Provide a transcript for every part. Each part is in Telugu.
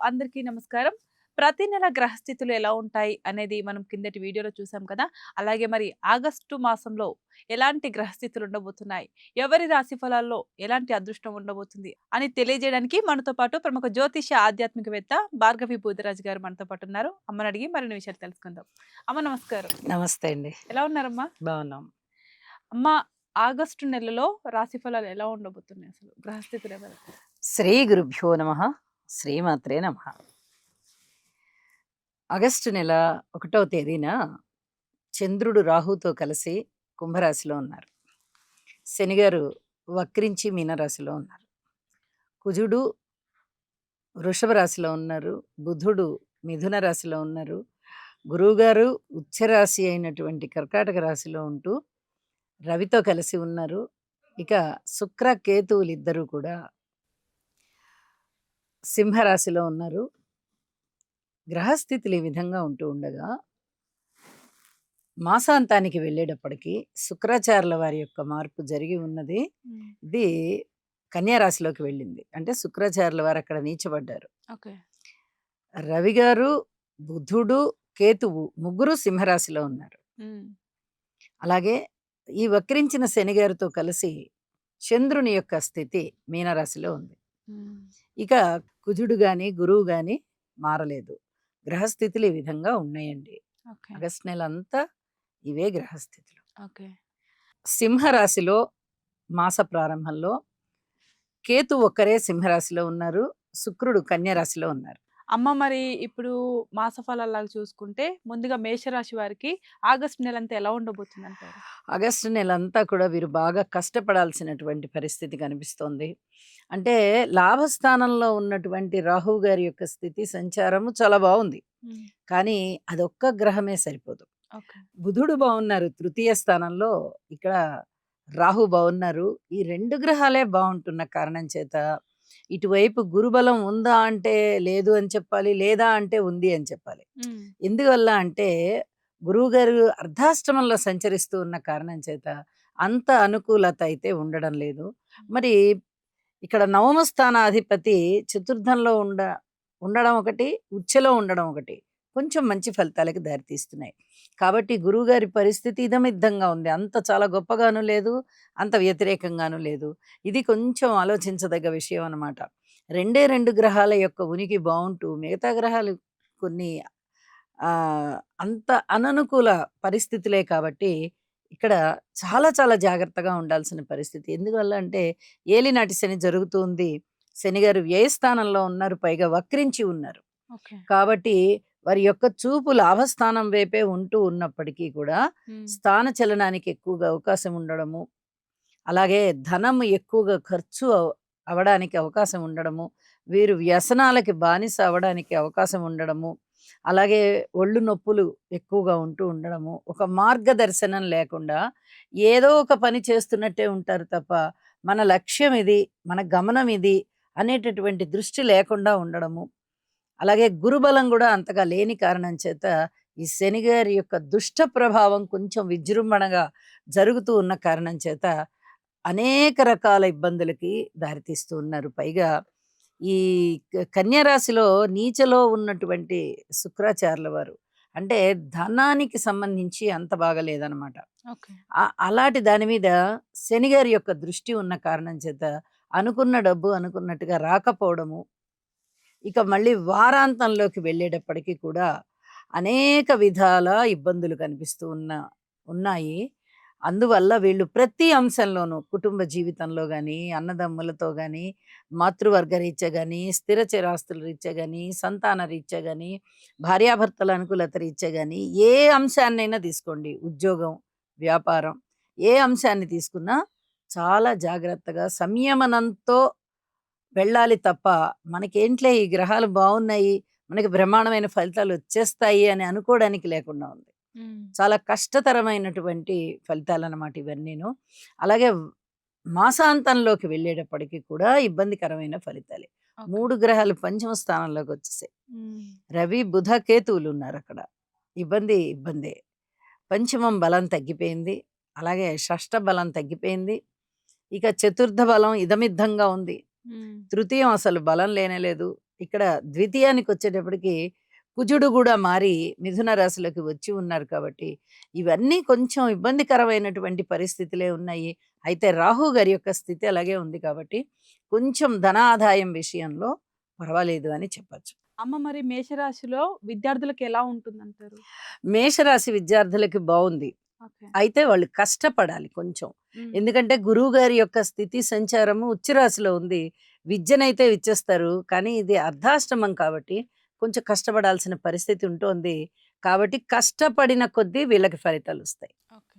అందరికీ నమస్కారం. ప్రతి నెల గ్రహస్థితులు ఎలా ఉంటాయి అనేది మనం కిందటి వీడియోలో చూసాం కదా! అలాగే మరి ఆగస్టు మాసంలో ఎలాంటి గ్రహస్థితులు ఉండబోతున్నాయి? ఎవరి రాశి ఫలాల్లో ఎలాంటి అదృష్టం ఉండబోతుంది? అని తెలియజేయడానికి మనతో పాటు ప్రముఖ జ్యోతిష ఆధ్యాత్మికవేత్త భార్గవి బూదిరాజు గారు మనతో పాటు ఉన్నారు. అమ్మని అడిగి మరిన్ని విషయాలు తెలుసుకుందాం. అమ్మ నమస్కారం. నమస్తే అండి. ఎలా ఉన్నారమ్మా? బావున్నాం. అమ్మ, ఆగస్టు నెలలో రాశి ఫలాలు ఎలా ఉండబోతున్నాయి అసలు? గ్రహస్థితులు ఎవరు? శ్రీ గురుభ్యో నమః. శ్రీమాత్రే నమః. ఆగస్టు నెల 1వ తేదీన చంద్రుడు రాహుతో కలిసి కుంభరాశిలో ఉన్నారు. శనిగారు వక్రించి మీనరాశిలో ఉన్నారు. కుజుడు వృషభ రాశిలో ఉన్నారు. బుధుడు మిథున రాశిలో ఉన్నారు. గురువుగారు ఉచ్చరాశి అయినటువంటి కర్కాటక రాశిలో ఉంటూ రవితో కలిసి ఉన్నారు. ఇక శుక్ర కేతువులిద్దరూ కూడా సింహరాశిలో ఉన్నారు. గ్రహస్థితులు ఈ విధంగా ఉంటూ ఉండగా మాసాంతానికి వెళ్ళేటప్పటికి శుక్రాచార్యుల వారి యొక్క మార్పు జరిగి ఉన్నది. ఇది కన్యా రాశిలోకి వెళ్ళింది. అంటే శుక్రాచార్యుల వారు అక్కడ నీచబడ్డారు. ఓకే. రవి గారు, బుధుడు, కేతువు ముగ్గురు సింహరాశిలో ఉన్నారు. అలాగే ఈ వక్రించిన శని గారితో కలిసి చంద్రుని యొక్క స్థితి మీనరాశిలో ఉంది. ఇక కుజుడు గాని గురువు గాని మారలేదు. గ్రహస్థితులు ఈ విధంగా ఉన్నాయండి. ఓకే. ఆగస్టు నెల అంతా ఇవే గ్రహస్థితులు. ఓకే. సింహరాశిలో మాస ప్రారంభంలో కేతు ఒక్కరే సింహరాశిలో ఉన్నారు. శుక్రుడు కన్యా రాశిలో ఉన్నారు. అమ్మ, మరి ఇప్పుడు మాస ఫలాల్లాగా చూసుకుంటే ముందుగా మేషరాశి వారికి ఆగస్టు నెలంతా ఎలా ఉండబోతుంది అంటారు? ఆగస్టు నెలంతా కూడా వీరు బాగా కష్టపడాల్సినటువంటి పరిస్థితి కనిపిస్తోంది. అంటే లాభస్థానంలో ఉన్నటువంటి రాహువు గారి యొక్క స్థితి సంచారము చాలా బాగుంది. కానీ అదొక్క గ్రహమే సరిపోదు. ఓకే. బుధుడు బాగున్నారు తృతీయ స్థానంలో, ఇక్కడ రాహు బాగున్నారు. ఈ 2 గ్రహాలే బాగుంటున్న కారణం చేత ఇటువైపు గురుబలం ఉందా అంటే లేదు అని చెప్పాలి, లేదా అంటే ఉంది అని చెప్పాలి. ఎందువల్ల అంటే గురువు గారు అర్ధాష్టమంలో సంచరిస్తూ ఉన్న కారణం చేత అంత అనుకూలత అయితే ఉండడం లేదు. మరి ఇక్కడ నవమ స్థానాధిపతి చతుర్థంలో ఉండడం ఒకటి, ఉచ్చలో ఉండడం ఒకటి కొంచెం మంచి ఫలితాలకు దారితీస్తున్నాయి. కాబట్టి గురువుగారి పరిస్థితి ఇదమిద్దంగా ఉంది. అంత చాలా గొప్పగాను లేదు, అంత వ్యతిరేకంగాను లేదు. ఇది కొంచెం ఆలోచించదగ్గ విషయం అన్నమాట. 2 గ్రహాల యొక్క ఉనికి బాగుంటూ మిగతా గ్రహాలు కొన్ని అంత అననుకూల పరిస్థితులే కాబట్టి ఇక్కడ చాలా చాలా జాగ్రత్తగా ఉండాల్సిన పరిస్థితి. ఎందువల్ల అంటే ఏలినాటి శని జరుగుతుంది. శనిగారు వ్యయస్థానంలో ఉన్నారు, పైగా వక్రించి ఉన్నారు. ఓకే. కాబట్టి వారి యొక్క చూపు లాభస్థానం వైపే ఉంటూ ఉన్నప్పటికీ కూడా స్థాన చలనానికి ఎక్కువగా అవకాశం ఉండడము, అలాగే ధనం ఎక్కువగా ఖర్చు అవడానికి అవకాశం ఉండడము, వీరు వ్యసనాలకి బానిస అవడానికి అవకాశం ఉండడము, అలాగే ఒళ్ళు నొప్పులు ఎక్కువగా ఉంటూ ఉండడము, ఒక మార్గదర్శనం లేకుండా ఏదో ఒక పని చేస్తున్నట్టే ఉంటారు తప్ప మన లక్ష్యం ఇది, మన గమనం ఇది అనేటటువంటి దృష్టి లేకుండా ఉండడము, అలాగే గురుబలం కూడా అంతగా లేని కారణం చేత ఈ శనిగారి యొక్క దుష్ట ప్రభావం కొంచెం విజృంభణగా జరుగుతూ ఉన్న కారణం చేత అనేక రకాల ఇబ్బందులకి దారితీస్తూ ఉన్నారు. పైగా ఈ కన్యా రాశిలో నీచలో ఉన్నటువంటి శుక్రాచార్యుల వారు అంటే ధనానికి సంబంధించి అంత బాగా లేదనమాట. ఓకే. అలాంటి దాని మీద శనిగారి యొక్క దృష్టి ఉన్న కారణం చేత అనుకున్న డబ్బు అనుకున్నట్టుగా రాకపోవడము, ఇక మళ్ళీ వారాంతంలోకి వెళ్ళేటప్పటికి కూడా అనేక విధాల ఇబ్బందులు కనిపిస్తూ ఉన్నాయి. అందువల్ల వీళ్ళు ప్రతి అంశంలోనూ కుటుంబ జీవితంలో కానీ, అన్నదమ్ములతో కానీ, మాతృవర్గ రీత్యా కానీ, స్థిర చిరాస్తుల రీత్యా కానీ, సంతాన రీత్యా కానీ, భార్యాభర్తల అనుకూలత రీత్యా కానీ, ఏ అంశాన్నైనా తీసుకోండి, ఉద్యోగం, వ్యాపారం, ఏ అంశాన్ని తీసుకున్నా చాలా జాగ్రత్తగా సంయమనంతో వెళ్ళాలి తప్ప మనకేంట్లే ఈ గ్రహాలు బాగున్నాయి, మనకి బ్రహ్మాండమైన ఫలితాలు వచ్చేస్తాయి అని అనుకోవడానికి లేకుండా ఉంది. చాలా కష్టతరమైనటువంటి ఫలితాలన్నమాట ఇవన్నీను. అలాగే మాసాంతంలోకి వెళ్ళేటప్పటికి కూడా ఇబ్బందికరమైన ఫలితాలే. 3 గ్రహాలు పంచమ స్థానంలోకి వచ్చేసాయి. రవి బుధ కేతువులు ఉన్నారు అక్కడ. ఇబ్బందే. పంచమం బలం తగ్గిపోయింది, అలాగే షష్ఠ బలం తగ్గిపోయింది, ఇక చతుర్థ బలం ఇదమిద్దంగా ఉంది, తృతీయం అసలు బలం లేనేలేదు, ఇక్కడ ద్వితీయానికి వచ్చేటప్పటికి కుజుడు కూడా మారి మిథున రాశిలోకి వచ్చి ఉన్నారు కాబట్టి ఇవన్నీ కొంచెం ఇబ్బందికరమైనటువంటి పరిస్థితులే ఉన్నాయి. అయితే రాహు గారి యొక్క స్థితి అలాగే ఉంది కాబట్టి కొంచెం ధనాదాయం విషయంలో పర్వాలేదు అని చెప్పచ్చు. అమ్మ మరి మేషరాశిలో విద్యార్థులకు ఎలా ఉంటుందంటారు? మేషరాశి విద్యార్థులకి బాగుంది. ఓకే. అయితే వాళ్ళు కష్టపడాలి కొంచెం. ఉమ్. ఎందుకంటే గురువు గారి యొక్క స్థితి సంచారము ఉచ్చ రాశిలో ఉంది. విద్యనైతే ఇచ్చేస్తారు. కానీ ఇది అర్ధాష్టమం కాబట్టి కొంచెం కష్టపడాల్సిన పరిస్థితి ఉంటోంది. కాబట్టి కష్టపడిన కొద్దీ వీళ్ళకి ఫలితాలొస్తాయి. ఓకే.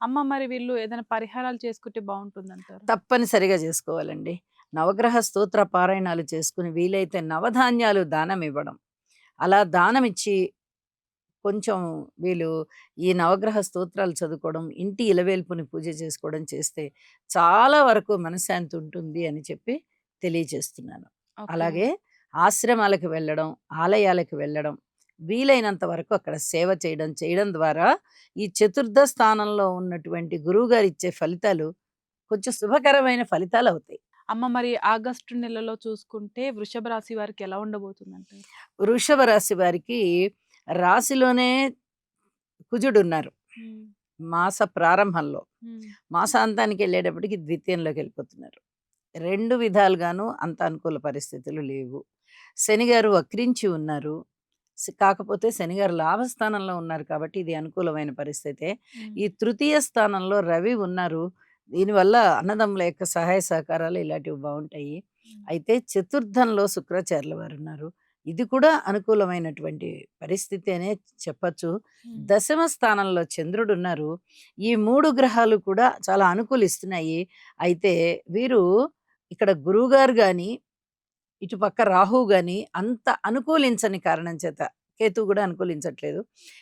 అమ్మ మరి వీళ్ళు ఏదైనా పరిహారాలు చేసుకుంటే బాగుంటుందంటారు? తప్పనిసరిగా చేసుకోవాలండి. నవగ్రహ స్తోత్ర పారాయణాలు చేసుకుని వీలైతే నవధాన్యాలు దానం ఇవ్వడం. అలా దానమిచ్చి కొంచెం వీళ్ళు ఈ నవగ్రహ స్తోత్రాలు చదువుకోవడం, ఇంటి ఇలవేల్పుని పూజ చేసుకోవడం చేస్తే చాలా వరకు మనశ్శాంతి ఉంటుంది అని చెప్పి తెలియజేస్తున్నాను. ఓకే. అలాగే ఆశ్రమాలకు వెళ్ళడం, ఆలయాలకు వెళ్ళడం, వీలైనంత వరకు అక్కడ సేవ చేయడం ద్వారా ఈ చతుర్థ స్థానంలో ఉన్నటువంటి గురువుగారు ఇచ్చే ఫలితాలు కొంచెం శుభకరమైన ఫలితాలు అవుతాయి. అమ్మ మరి ఆగస్టు నెలలో చూసుకుంటే వృషభ రాశి వారికి ఎలా ఉండబోతుందంటారు? వృషభ రాశి వారికి రాశిలోనే కుజుడున్నారు. ఉమ్. మాస ప్రారంభంలో. ఉమ్. మాసాంతానికి వెళ్ళేటప్పటికి ద్వితీయంలోకి వెళ్ళిపోతున్నారు. 2 విధాలుగాను అంత అనుకూల పరిస్థితులు లేవు. శనిగారు వక్రించి ఉన్నారు. కాకపోతే శనిగారు లాభస్థానంలో ఉన్నారు కాబట్టి ఇది అనుకూలమైన పరిస్థితే. ఉమ్. ఈ తృతీయ స్థానంలో రవి ఉన్నారు. దీనివల్ల అన్నదమ్ముల యొక్క సహాయ సహకారాలు ఇలాంటివి బావుంటాయి. ఉమ్. అయితే చతుర్థంలో శుక్రాచార్యుల వారున్నారు. ఇది కూడా అనుకూలమైనటువంటి పరిస్థితి అనే చెప్పచ్చు. ఉమ్. దశమ స్థానంలో చంద్రుడున్నారు. ఈ 3 గ్రహాలు కూడా చాలా అనుకూలిస్తున్నాయి. అయితే వీరు ఇక్కడ గురువుగారు గాని, ఇటుపక్క రాహువు గాని అంత అనుకూలించని కారణం చేత కేతువు కూడా అనుకూలించట్లేదు.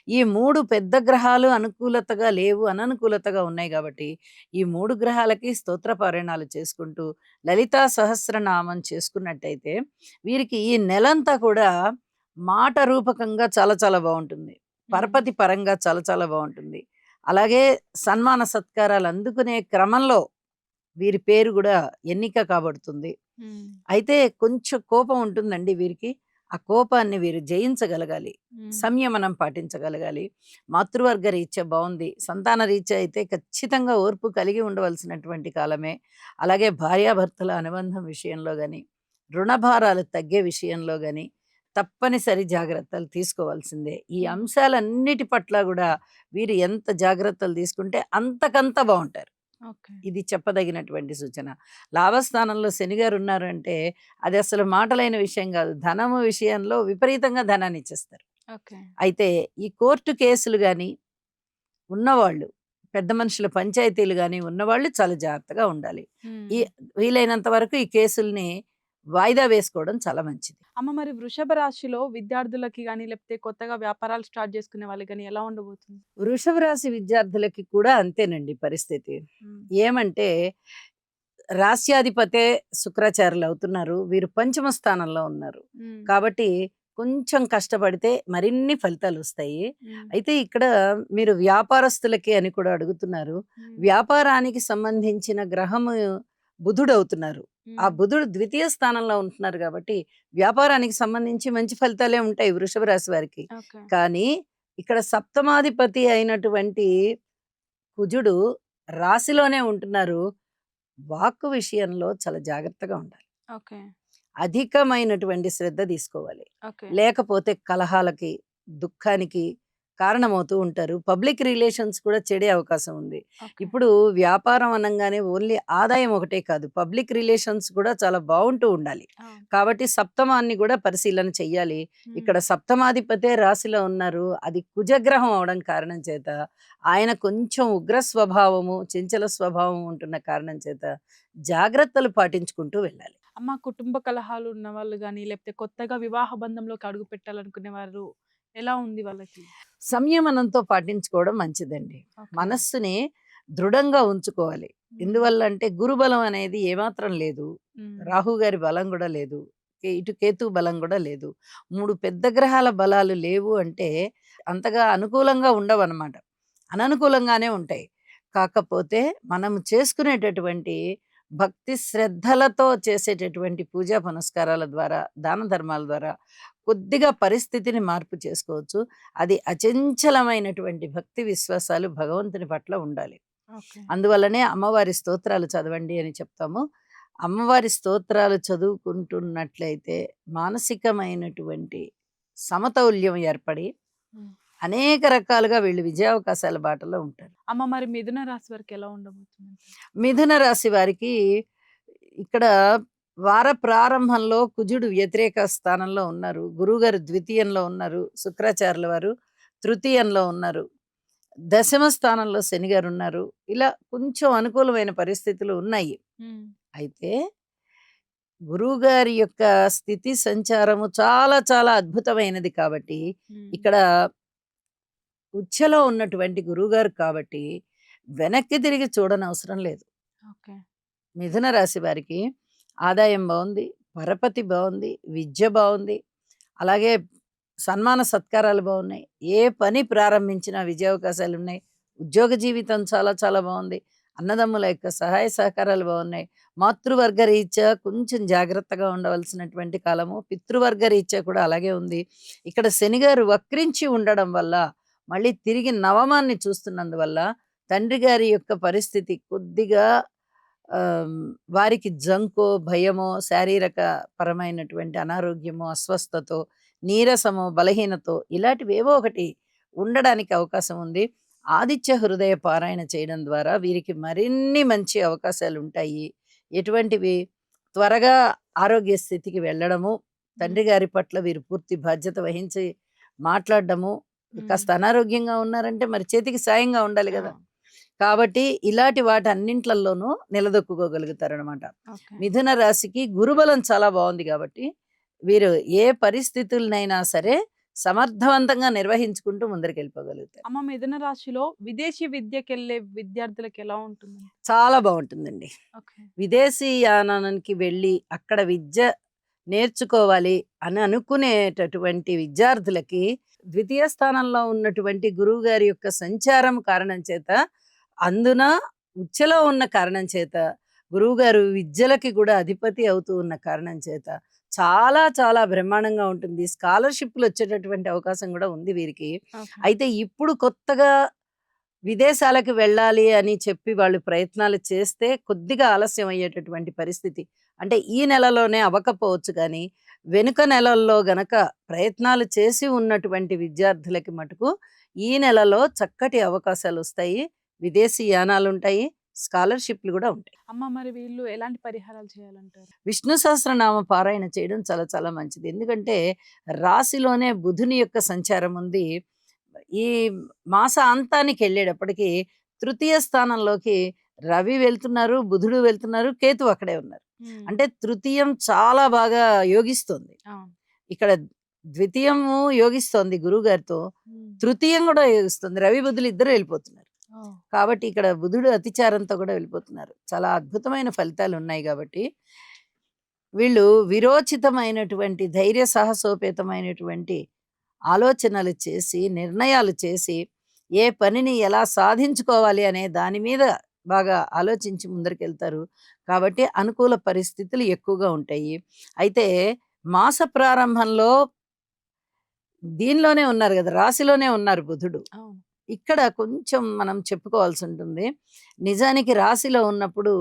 ఈ 3 పెద్ద గ్రహాలు అనుకూలతగా లేవు, అననుకూలతగా ఉన్నాయి కాబట్టి ఈ 3 గ్రహాలకి స్తోత్ర పారాయణాలు చేసుకుంటూ లలితా సహస్రనామం చేసుకున్నట్టయితే వీరికి ఈ నెలంతా కూడా మాట రూపకంగా చాలా చాలా బావుంటుంది. ఉమ్. పరపతి పరంగా చాలా చాలా బావుంటుంది. అలాగే సన్మాన సత్కారాలు అందుకునే క్రమంలో వీరి పేరు కూడా ఎన్నిక కాబడుతుంది. ఉమ్. అయితే కొంచెం కోపం ఉంటుందండి వీరికి. ఆ కోపాన్ని వీరు జయించగలగాలి. ఉమ్. సంయమనం పాటించగలగాలి. మాతృవర్గ రీత్యా బావుంది. సంతాన రీత్యా అయితే ఖచ్చితంగా ఓర్పు కలిగి ఉండవలసినటువంటి కాలమే. అలాగే భార్యాభర్తల అనుబంధం విషయంలో గాని, రుణభారాలు తగ్గే విషయంలో గాని తప్పనిసరి జాగ్రత్తలు తీసుకోవాల్సిందే. ఈ ఉమ్. అంశాలన్నిటి పట్ల గూడా వీరు ఎంత జాగ్రత్తలు తీసుకుంటే అంతకంత బావుంటారు. ఓకే. ఇది చెప్పదగినటువంటి సూచన. లాభస్థానంలో శనిగారు ఉన్నారు అంటే అది అసలు మాటలైన విషయం కాదు. ధనము విషయంలో విపరీతంగా ధనాన్ని ఇచ్చేస్తారు. ఓకే. అయితే ఈ కోర్టు కేసులు గాని ఉన్నవాళ్ళు, పెద్ద మనుషుల పంచాయతీలు గాని ఉన్నవాళ్ళు చాలా జాగ్రత్తగా ఉండాలి. ఈ ఉమ్. వీలైనంత వరకు ఈ కేసుల్ని వాయిదా వేసుకోవడం చాలా మంచిది. అమ్మ మరి వృషభ రాశిలో విద్యార్థులకి గాని లేకపోతే కొత్తగా వ్యాపారాలు స్టార్ట్ చేసుకునే వాళ్ళకి గాని ఎలా ఉండబోతుంది? వృషభ రాశి విద్యార్థులకి కూడా అంతేనండి పరిస్థితి. ఉమ్. ఏమంటే రాస్యాధిపతే శుక్రాచార్యులు అవుతున్నారు. వీరు పంచమ స్థానంలో ఉన్నారు. ఉమ్. కాబట్టి కొంచెం కష్టపడితే మరిన్ని ఫలితాలొస్తాయి. ఉమ్. అయితే ఇక్కడ మీరు వ్యాపారస్తులకి అని కూడా అడుగుతున్నారు. ఉమ్. వ్యాపారానికి సంబంధించిన గ్రహము బుధుడవుతున్నారు. ఆ ఉమ్. బుధుడు ద్వితీయ స్థానంలో ఉంటున్నారు కాబట్టి వ్యాపారానికి సంబంధించి మంచి ఫలితాలే ఉంటాయి వృషభ రాశి వారికి. ఓకే. కానీ ఇక్కడ సప్తమాధిపతి అయినటువంటి కుజుడు రాశిలోనే ఉంటున్నారు. వాక్కు విషయంలో చాలా జాగ్రత్తగా ఉండాలి. ఓకే. అధికమైనటువంటి శ్రద్ధ తీసుకోవాలి. ఓకే. లేకపోతే కలహాలకి, దుఃఖానికి కారణమవుతూ ఉంటారు. పబ్లిక్ రిలేషన్స్ కూడా చెడే అవకాశం ఉంది. ఓకే. ఇప్పుడు వ్యాపారం అనంగానే ఓన్లీ ఆదాయం ఒకటే కాదు. పబ్లిక్ రిలేషన్స్ కూడా చాలా బావుంటూ ఉండాలి. ఆ. కాబట్టి సప్తమాన్ని కూడా పరిశీలన చెయ్యాలి. ఉమ్. ఇక్కడ సప్తమాధిపతే రాశిలో ఉన్నారు. అది కుజగ్రహం అవడం కారణం చేత ఆయన కొంచెం ఉగ్ర స్వభావము, చంచల స్వభావం ఉంటున్న కారణం చేత జాగ్రత్తలు పాటించుకుంటూ వెళ్ళాలి. అమ్మ కుటుంబ కలహాలు ఉన్న వాళ్ళు గాని లేకపోతే కొత్తగా వివాహ బంధంలోకి అడుగు పెట్టాలనుకునే వారు ఎలా ఉంది వాళ్ళకి? సంయమనంతో పాటించుకోవడం మంచిదండి. ఓకే. మనస్సుని దృఢంగా ఉంచుకోవాలి. ఉమ్. ఎందువల్ల అంటే గురుబలం అనేది ఏమాత్రం లేదు. ఉమ్. రాహు గారి బలం కూడా లేదు. ఇటు కేతు బలం కూడా లేదు. 3 పెద్ద గ్రహాల బలాలు లేవు అంటే అంతగా అనుకూలంగా ఉండవన్నమాట. అననుకూలంగానే ఉంటాయి. కాకపోతే మనం చేసుకునేటటువంటి భక్తి శ్రద్ధలతో చేసేటటువంటి పూజా పునస్కారాల ద్వారా, దాన ధర్మాల ద్వారా కొద్దిగా పరిస్థితిని మార్పు చేసుకోవచ్చు. అది అచంచలమైనటువంటి భక్తి విశ్వాసాలు భగవంతుని పట్ల ఉండాలి. ఓకే. అందువల్లనే అమ్మవారి స్తోత్రాలు చదవండి అని చెప్తాము. అమ్మవారి స్తోత్రాలు చదువుకుంటున్నట్లయితే మానసికమైనటువంటి సమతౌల్యం ఏర్పడి హ్మ్. అనేక రకాలుగా వీళ్ళు విజయావకాశాల బాటలో ఉంటారు. అమ్మ మరి మిథున రాశి వారికి ఎలా ఉండబోతుంది? మిథున రాశి వారికి ఇక్కడ వార ప్రారంభంలో కుజుడు వ్యతిరేక స్థానంలో ఉన్నారు. గురువుగారు ద్వితీయంలో ఉన్నారు. శుక్రాచార్యుల వారు తృతీయంలో ఉన్నారు. దశమ స్థానంలో శనిగారు ఉన్నారు. ఇలా కొంచెం అనుకూలమైన పరిస్థితులు ఉన్నాయి. హ్మ్. అయితే గురువుగారి యొక్క స్థితి సంచారము చాలా చాలా అద్భుతమైనది కాబట్టి హ్మ్. ఇక్కడ ఉచ్ఛలో ఉన్నటువంటి గురువుగారు కాబట్టి వెనక్కి తిరిగి చూడనవసరం లేదు. ఓకే. మిథున రాశి వారికి ఆదాయం బాగుంది, పరపతి బాగుంది, విద్య బాగుంది, అలాగే సన్మాన సత్కారాలు బాగున్నాయి. ఏ పని ప్రారంభించినా విజయావకాశాలు ఉన్నాయి. ఉద్యోగ జీవితం చాలా చాలా బాగుంది. అన్నదమ్ముల యొక్క సహాయ సహకారాలు బాగున్నాయి. మాతృవర్గ రీత్యా కొంచెం జాగ్రత్తగా ఉండవలసినటువంటి కాలము. పితృవర్గ రీత్యా కూడా అలాగే ఉంది. ఇక్కడ శనిగారు వక్రించి ఉండడం వల్ల మళ్ళీ తిరిగి నవమాన్ని చూస్తున్నందువల్ల తండ్రి గారి యొక్క పరిస్థితి కొద్దిగా ఆమ్, వారికి జంకో భయమో శారీరక పరమైనటువంటి అనారోగ్యమో అస్వస్థతో నీరసమో బలహీనతో ఇలాంటివి ఏవో ఒకటి ఉండడానికి అవకాశం ఉంది. ఆదిత్య హృదయ పారాయణ చేయడం ద్వారా వీరికి మరిన్ని మంచి అవకాశాలు ఉంటాయి. ఎటువంటివి త్వరగా ఆరోగ్య స్థితికి వెళ్ళడము, తండ్రి గారి పట్ల వీరు పూర్తి బాధ్యత వహించి మాట్లాడడము. కాస్త అనారోగ్యంగా ఉన్నారంటే మరి చేతికి సాయంగా ఉండాలి కదా. కాబట్టి ఇలాంటి వాటన్నింట్లలోనూ నిలదొక్కుకోగలుగుతారనమాట. ఓకే. మిథున రాశికి గురుబలం చాలా బాగుంది కాబట్టి వీరు ఏ పరిస్థితులనైనా సరే సమర్థవంతంగా నిర్వహించుకుంటూ ముందరికెళ్ళిపోగలుగుతారు. అమ్మ మిథున రాశిలో విదేశీ విద్యకెళ్ళే విద్యార్థులకు ఎలా ఉంటుంది? చాలా బాగుంటుందండి. ఓకే. విదేశీ యానానికి వెళ్ళి అక్కడ విద్య నేర్చుకోవాలి అని అనుకునేటటువంటి విద్యార్థులకి ద్వితీయ స్థానంలో ఉన్నటువంటి గురువు గారి యొక్క సంచారం కారణం చేత, అందున ఉచ్ఛలో ఉన్న కారణం చేత, గురువుగారు విద్యలకి కూడా అధిపతి అవుతూ ఉన్న కారణం చేత చాలా చాలా బ్రహ్మాండంగా ఉంటుంది. స్కాలర్షిప్లు వచ్చేటటువంటి అవకాశం కూడా ఉంది వీరికి. ఓకే. అయితే ఇప్పుడు కొత్తగా విదేశాలకు వెళ్ళాలి అని చెప్పి వాళ్ళు ప్రయత్నాలు చేస్తే కొద్దిగా ఆలస్యం అయ్యేటటువంటి పరిస్థితి. అంటే ఈ నెలలోనే అవ్వకపోవచ్చు కానీ, వెనుక నెలల్లో గనక ప్రయత్నాలు చేసి ఉన్నటువంటి విద్యార్థులకి మటుకు ఈ నెలలో చక్కటి అవకాశాలొస్తాయి. విదేశీ యానాలుంటాయి. స్కాలర్‌షిప్‌లు గూడా ఉంటాయి. అమ్మ మరి వీళ్ళు ఎలాంటి పరిహారాలు చేయాలంటారు? విష్ణు సహస్రనామ పారాయణ చేయడం చాలా చాలా మంచిది. ఎందుకంటే రాశిలోనే బుధుని యొక్క సంచారం ఉంది. ఈ మాసాంతానికి వెళ్ళేటప్పటికి తృతీయ స్థానంలోకి రవి వెళ్తున్నారు, బుధుడు వెళ్తున్నారు, కేతువు అక్కడే ఉన్నారు. హ్మ్. అంటే తృతీయం చాలా బాగా యోగిస్తోంది. అవును. ఇక్కడ ద్వితీయము యోగిస్తోంది గురువుగారితో, హ్మ్. తృతీయం కూడా యోగిస్తుంది. రవి బుధులు ఇద్దరు వెళ్ళిపోతున్నారు. ఓహ్! కాబట్టి ఇక్కడ బుధుడు అతిచారంతో కూడా వెళ్ళిపోతున్నారు. చాలా అద్భుతమైన ఫలితాలు ఉన్నాయి కాబట్టి వీళ్ళు విరోచితమైనటువంటి ధైర్య సాహసోపేతమైనటువంటి ఆలోచనలు చేసి, నిర్ణయాలు చేసి, ఏ పనిని ఎలా సాధించుకోవాలి అనే దాని మీద బాగా ఆలోచించి ముందరికెళ్తారు. కాబట్టి అనుకూల పరిస్థితులు ఎక్కువగా ఉంటాయి. అయితే మాస ప్రారంభంలో దీనిలోనే ఉన్నారు గదా! రాశిలోనే ఉన్నారు బుధుడు. అవును. ఇక్కడ కొంచెం మనం చెప్పుకోవాల్సుంటుంది. నిజానికి రాశిలో ఉన్నప్పుడు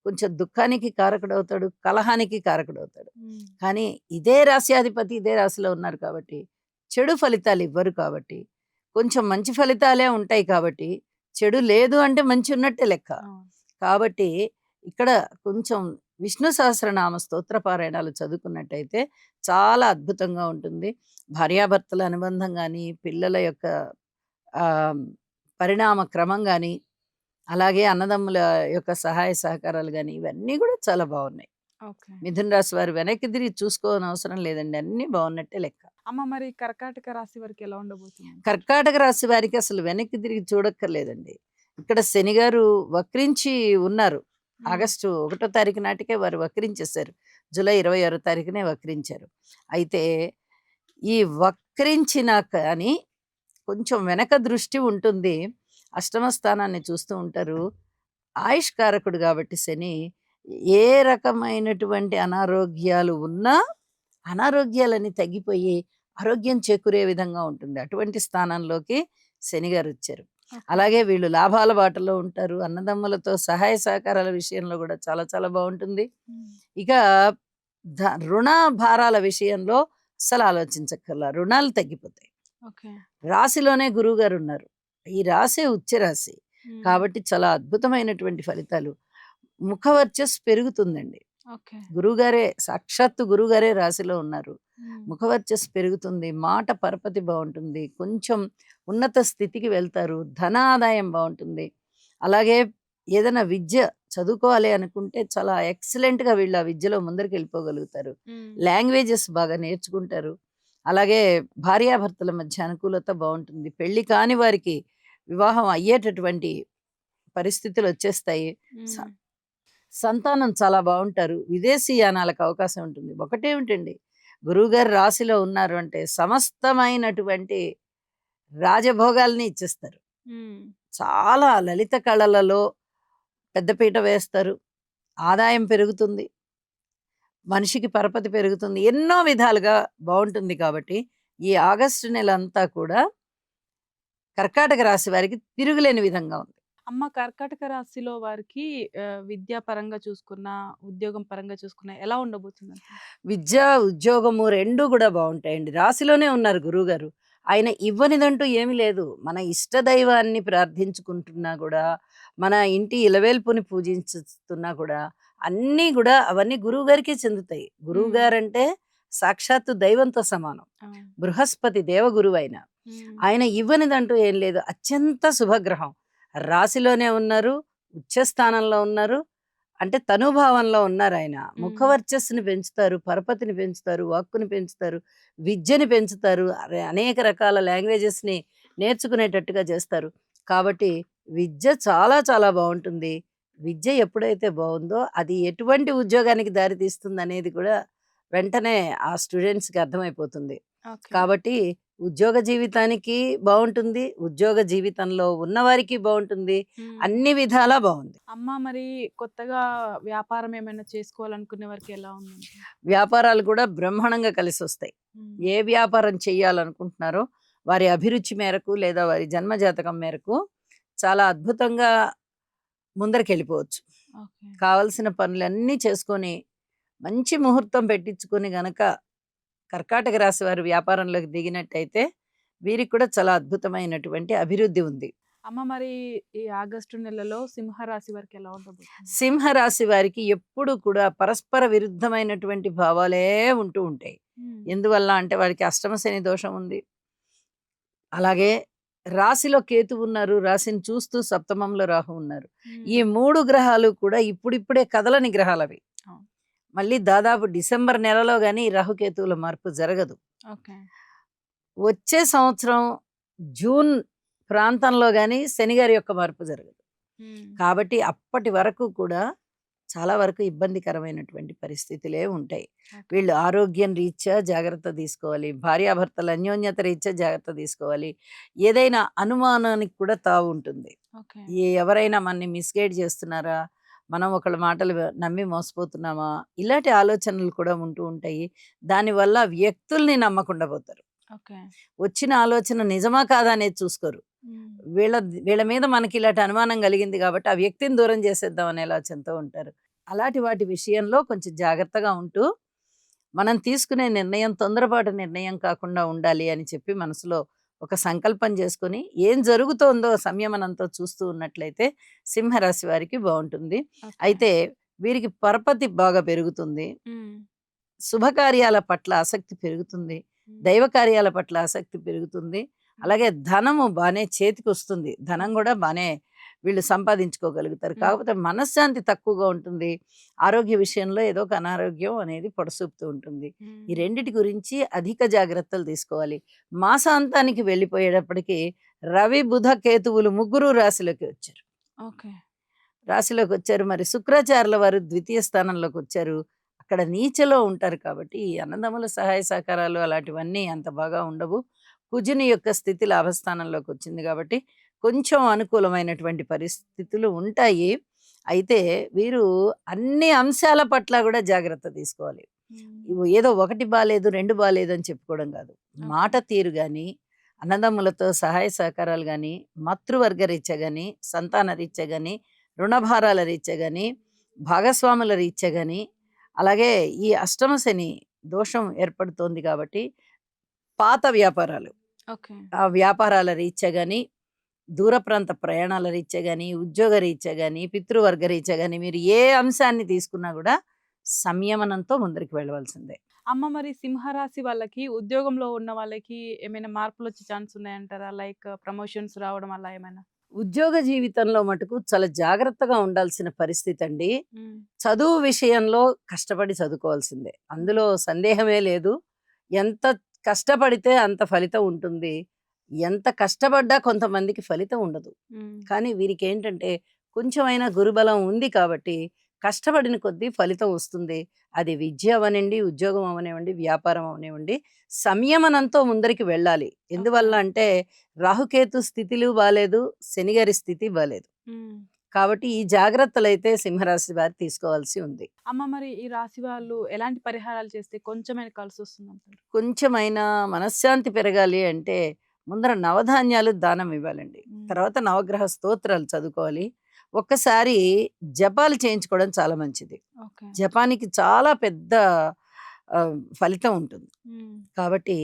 కొంచెం దుఃఖానికి కారకుడవుతాడు, కలహానికి కారకుడవుతాడు. హ్మ్. కానీ ఇదే రాశ్యాధిపతి ఇదే రాశిలో ఉన్నారు కాబట్టి, చెడు ఫలితాలు ఇవ్వరు కాబట్టి, కొంచెం మంచి ఫలితాలే ఉంటాయి కాబట్టి, చెడు లేదు అంటే మంచి ఉన్నట్టే లెక్క. అవును. కాబట్టి ఇక్కడ కొంచెం విష్ణు సహస్రనామ స్తోత్ర పారాయణాలు చదువుకున్నట్టయితే చాలా అద్భుతంగా ఉంటుంది. భార్యాభర్తల అనుబంధం గాని, పిల్లల యొక్క ఆహ్, పరిణామ క్రమం గాని, అలాగే అన్నదమ్ముల యొక్క సహాయ సహకారాలు గాని, ఇవన్నీ గూడా చాలా బావున్నాయి. ఓకే. మిథున రాశి వారు వెనక్కి తిరిగి చూసుకోనవసరం లేదండి. అన్నీ బావున్నట్టే లెక్క. అమ్మ మరి కర్కాటక రాశి వారికి ఎలా ఉండబోతుంది? కర్కాటక రాశి వారికి అసలు వెనక్కి తిరిగి చూడక్కర్లేదండి. ఇక్కడ శనిగారు వక్రించి ఉన్నారు. హ్మ్. ఆగస్టు 1 తారీఖు నాటికే వారు వక్రించేశారు. జూలై 26 తారీఖునే వక్రించారు. అయితే ఈ వక్రించినా కానీ కొంచెం వెనక దృష్టి ఉంటుంది. అష్టమ స్థానాన్ని చూస్తూ ఉంటారు. ఆయుష్కారకుడు గాబట్టి శని ఏ రకమైనటువంటి అనారోగ్యాలు ఉన్నా అనారోగ్యాలన్నీ తగ్గిపోయి ఆరోగ్యం చేకూరే విధంగా ఉంటుంది. అటువంటి స్థానంలోకి శని గారు వచ్చారు. ఓకే. అలాగే వీళ్ళు లాభాల బాటలో ఉంటారు. అన్నదమ్ములతో సహాయ సహకారాల విషయంలో కూడా చాలా చాలా బాగుంటుంది. ఉమ్. ఇక రుణ భారాల విషయంలో అస్సలు ఆలోచించక్కర్లా, రుణాలు తగ్గిపోతాయి. ఓకే. రాశిలోనే గురువు గారు ఉన్నారు. ఈ రాశి ఉచ్చ రాశి ఉమ్. కాబట్టి చాలా అద్భుతమైనటువంటి ఫలితాలు. ముఖవర్చస్సు పెరుగుతుందండి. ఓకే. గురువుగారే సాక్షాత్తు గురువుగారే రాశిలో ఉన్నారు. ఉమ్. ముఖవర్చస్సు పెరుగుతుంది, మాట పరపతి బాగుంటుంది, కొంచెం ఉన్నత స్థితికి వెళ్తారు, ధన ఆదాయం బాగుంటుంది. అలాగే ఏదైనా విద్య చదువుకోవాలి అనుకుంటే చాలా ఎక్సలెంట్గా వీళ్ళు ఆ విద్యలో ముందరికి వెళ్ళిపోగలుగుతారు. ఉమ్. లాంగ్వేజెస్ బాగా నేర్చుకుంటారు. అలాగే భార్యాభర్తల మధ్య అనుకూలత బాగుంటుంది. పెళ్లి కాని వారికి వివాహం అయ్యేటటువంటి పరిస్థితులు వచ్చేస్తాయి. స- ఉమ్. సంతానం చాలా బాగుంటారు. విదేశీ యానాలకు అవకాశం ఉంటుంది. ఒకటేమిటండి, గురువుగారు రాశిలో ఉన్నారు అంటే సమస్తమైనటువంటి రాజభోగాల్ని ఇచ్చేస్తారు. ఉమ్. చాలా లలిత కళలలో పెద్దపీట వేస్తారు. ఆదాయం పెరుగుతుంది, మనిషికి పరపతి పెరుగుతుంది, ఎన్నో విధాలుగా బాగుంటుంది. కాబట్టి ఈ ఆగస్టు నెల అంతా కూడా కర్కాటక రాశి వారికి తిరుగులేని విధంగా ఉంది. అమ్మ, కర్కాటక రాశిలో వారికి విద్యా పరంగా చూసుకున్నా, ఉద్యోగం పరంగా చూసుకున్నా ఎలా ఉండబోతుంది? విద్య, ఉద్యోగము రెండూ కూడా బాగుంటాయండి. రాశిలోనే ఉన్నారు గురువుగారు. ఆయన ఇవ్వనిదంటూ ఏమీ లేదు. మన ఇష్ట దైవాన్ని ప్రార్థించుకుంటున్నా కూడా, మన ఇంటి ఇలవేల్పుని పూజించుతున్నా కూడా అన్నీ కూడా అవన్నీ గురువుగారికే చెందుతాయి. గురువుగారంటే సాక్షాత్తు దైవంతో సమానం. బృహస్పతి దేవగురువు ఆయన. ఆయన ఇవ్వనిదంటూ ఏం లేదు. అత్యంత శుభగ్రహం. రాశిలోనే ఉన్నారు, ఉచ్చస్థానంలో ఉన్నారు, అంటే తనుభావంలో ఉన్నారు ఆయన. ముఖవర్చస్సుని పెంచుతారు, పరపతిని పెంచుతారు, వాక్కుని పెంచుతారు, విద్యని పెంచుతారు, అనేక రకాల లాంగ్వేజెస్ని నేర్చుకునేటట్టుగా చేస్తారు. కాబట్టి విద్య చాలా చాలా బాగుంటుంది. విద్య ఎప్పుడైతే బాగుందో అది ఎటువంటి ఉద్యోగానికి దారితీస్తుంది అనేది కూడా వెంటనే ఆ స్టూడెంట్స్కి అర్థమైపోతుంది. కాబట్టి ఉద్యోగ జీవితానికి బాగుంటుంది, ఉద్యోగ జీవితంలో ఉన్నవారికి బాగుంటుంది, అన్ని విధాలా బాగుంది. అమ్మ, మరి కొత్తగా వ్యాపారం ఏమైనా చేసుకోవాలనుకునే వారికి ఎలా ఉంది? వ్యాపారాలు కూడా బ్రహ్మాండంగా కలిసి వస్తాయి. ఏ వ్యాపారం చేయాలనుకుంటున్నారో వారి అభిరుచి మేరకు లేదా వారి జన్మజాతకం మేరకు చాలా అద్భుతంగా ముందరికి కావలసిన పనులన్నీ చేసుకొని మంచి ముహూర్తం పెట్టించుకొని గనక కర్కాటక రాశి వారు వ్యాపారంలోకి దిగినట్టయితే వీరికి కూడా చాలా అద్భుతమైనటువంటి అభివృద్ధి ఉంది. అమ్మ, మరి ఈ ఆగస్టు నెలలో సింహరాశి వారికి ఎలా ఉండబోతుంది? సింహరాశి వారికి ఎప్పుడు కూడా పరస్పర విరుద్ధమైనటువంటి భావాలే ఉంటూ ఉంటాయి. ఎందువల్ల అంటే వారికి అష్టమ శని దోషం ఉంది. అలాగే రాశిలో కేతు ఉన్నారు, రాశిని చూస్తూ సప్తమంలో రాహు ఉన్నారు. ఈ 3 గ్రహాలు కూడా ఇప్పుడిప్పుడే కదలని గ్రహాలు అవి. మళ్ళీ దాదాపు డిసెంబర్ నెలలో గానీ రాహుకేతువుల మార్పు జరగదు. వచ్చే సంవత్సరం జూన్ ప్రాంతంలో గానీ శనిగారి యొక్క మార్పు జరగదు. కాబట్టి అప్పటి వరకు కూడా చాలా వరకు ఇబ్బందికరమైనటువంటి పరిస్థితులే ఉంటాయి. వీళ్ళు ఆరోగ్యం రీత్యా జాగ్రత్త తీసుకోవాలి, భార్యాభర్తల అన్యోన్యత రీత్యా జాగ్రత్త తీసుకోవాలి. ఏదైనా అనుమానానికి కూడా తావు ఉంటుంది. ఎవరైనా మనని మిస్గైడ్ చేస్తున్నారా, మనం ఒకళ్ళ మాటలు నమ్మి మోసపోతున్నామా, ఇలాంటి ఆలోచనలు కూడా ఉంటూ ఉంటాయి. దానివల్ల వ్యక్తుల్ని నమ్మకుండా పోతారు. వచ్చిన ఆలోచన నిజమా కాదా అనేది చూసుకోరు. వీళ్ళ మీద మనకి ఇలాంటి అనుమానం కలిగింది కాబట్టి ఆ వ్యక్తిని దూరం చేసేద్దాం అనే ఆలోచనతో ఉంటారు. అలాంటి వాటి విషయంలో కొంచెం జాగ్రత్తగా ఉంటూ మనం తీసుకునే నిర్ణయం తొందరపాటు నిర్ణయం కాకుండా ఉండాలి అని చెప్పి మనసులో ఒక సంకల్పం చేసుకొని ఏం జరుగుతోందో సంయమనంతో చూస్తూ ఉన్నట్లయితే సింహరాశి వారికి బాగుంటుంది. అయితే వీరికి పరపతి బాగా పెరుగుతుంది, శుభకార్యాల పట్ల ఆసక్తి పెరుగుతుంది, దైవ కార్యాల పట్ల ఆసక్తి పెరుగుతుంది. అలాగే ధనము బాగానే చేతికి వస్తుంది, ధనం కూడా బాగానే వీళ్ళు సంపాదించుకోగలుగుతారు. కాకపోతే మనశ్శాంతి తక్కువగా ఉంటుంది. ఆరోగ్య విషయంలో ఏదో ఒక అనారోగ్యం అనేది పొడసూపుతూ ఉంటుంది. ఈ రెండిటి గురించి అధిక జాగ్రత్తలు తీసుకోవాలి. మాసాంతానికి వెళ్ళిపోయేటప్పటికి రవి బుధ కేతువులు 3 రాశిలోకి వచ్చారు. రాశిలోకి వచ్చారు. మరి శుక్రాచార్యుల వారు ద్వితీయ స్థానంలోకి వచ్చారు. అక్కడ నీచలో ఉంటారు కాబట్టి ఈ అన్నదమ్ముల సహాయ సహకారాలు అలాంటివన్నీ అంత బాగా ఉండవు. కుజుని యొక్క స్థితి లాభస్థానంలోకి వచ్చింది కాబట్టి కొంచెం అనుకూలమైనటువంటి పరిస్థితులు ఉంటాయి. అయితే వీరు అన్ని అంశాల పట్ల కూడా జాగ్రత్త తీసుకోవాలి. ఏదో ఒకటి బాలేదు, 2 బాలేదు అని చెప్పుకోవడం కాదు. మాట తీరు గాని, అన్నదమ్ములతో సహాయ సహకారాలు గాని, మాతృవర్గ రీత్యా గాని, సంతాన రీత్యా గాని, రుణభారాల రీత్యా గాని, భాగస్వాముల రీత్యా గాని, అలాగే ఈ అష్టమ శని దోషం ఏర్పడుతోంది కాబట్టి పాత వ్యాపారాలు, ఓకే. ఆ వ్యాపారాల రీత్యా గాని, దూర ప్రాంత ప్రయాణాల రీత్యా గాని, ఉద్యోగ రీత్యా గాని, పితృవర్గ రీత్యా గాని మీరు ఏ అంశాన్ని తీసుకున్నా కూడా సంయమనంతో ముందరికి వెళ్ళవలసిందే. అమ్మ మరి సింహరాశి వాళ్ళకి ఉద్యోగంలో ఉన్న వాళ్ళకి ఏమైనా మార్పులొచ్చే ఛాన్స్ ఉన్నాయంటారా? లైక్ ప్రమోషన్స్ రావడం అలా ఏమైనా? ఉద్యోగ జీవితంలో మటుకు చాలా జాగ్రత్తగా ఉండాల్సిన పరిస్థితి అండి. హ్మ్. చదువు విషయంలో కష్టపడి చదువుకోవాల్సిందే. అందులో సందేహమే లేదు. ఎంత కష్టపడితే అంత ఫలితం ఉంటుంది. ఎంత కష్టపడ్డా కొంతమందికి ఫలితం ఉండదు. హ్మ్. కానీ వీరికేంటంటే కొంచెమైనా గురుబలం ఉంది కాబట్టి కష్టపడిన కొద్దీ ఫలితం వస్తుంది. అది విద్య అవనండి, ఉద్యోగం అవనివ్వండి, వ్యాపారం అవనివ్వండి, సంయమనంతో ముందరికి వెళ్ళాలి. ఎందువల్ల ఓకే. అంటే రాహుకేతు స్థితిలు బాలేదు, శనిగారి స్థితి బాలేదు. హ్మ్. కాబట్టి ఈ జాగ్రత్తలైతే సింహరాశి వారు తీసుకోవాల్సి ఉంది. అమ్మ మరి ఈ రాశి వాళ్ళు ఎలాంటి పరిహారాలు చేస్తే కొంచెమైనా కలిసొస్తుందంటారు? కొంచెమైనా మనశ్శాంతి పెరగాలి అంటే ముందర నవధాన్యాలు దానం ఇవ్వాలండి. హ్మ్. తర్వాత నవగ్రహ స్తోత్రాలు చదువుకోవాలి. ఒక్కసారి జపాలు చేయించుకోవడం చాలా మంచిది. ఓకే. జపానికి చాలా పెద్ద ఫలితం ఉంటుంది. హ్మ్. కాబట్టి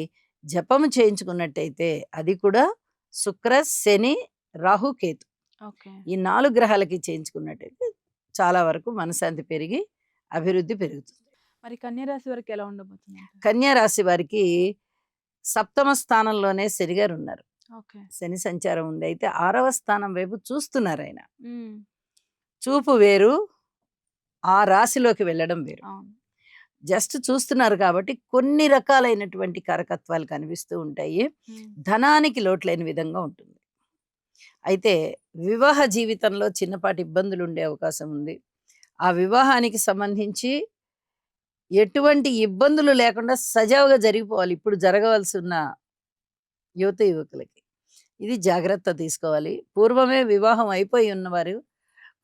జపము చేయించుకున్నట్టయితే అది కూడా శుక్ర, శని, రాహు, కేతు ఓకే. ఈ 4 గ్రహాలకి చేయించుకున్నట్టయితే చాలా వరకు మనశ్శాంతి పెరిగి అభివృద్ధి పెరుగుతుంది. మరి కన్య రాశి వారికి ఎలా ఉండబోతుందంటారు? కన్యా రాశి వారికి సప్తమ స్థానంలోనే శనిగారు ఉన్నారు. ఓకే. శని సంచారం ఉంది. అయితే 6వ స్థానం వైపు చూస్తున్నారు ఆయన. హ్మ్. చూపు వేరు, ఆ రాశిలోకి వెళ్ళడం వేరు. అవును. జస్ట్ చూస్తున్నారు కాబట్టి కొన్ని రకాలైనటువంటి కారకత్వాలు కనిపిస్తూ ఉంటాయి. హ్మ్. ధనానికి లోటు లేని విధంగా ఉంటుంది. అయితే వివాహ జీవితంలో చిన్నపాటి ఇబ్బందులు ఉండే అవకాశం ఉంది. ఆ వివాహానికి సంబంధించి ఎటువంటి ఇబ్బందులు లేకుండా సజావుగా జరిగిపోవాలి. ఇప్పుడు జరగవలసి ఉన్న యువత యువకులకి. ఇది జాగ్రత్త తీసుకోవాలి. పూర్వమే వివాహం అయిపోయి ఉన్నవారు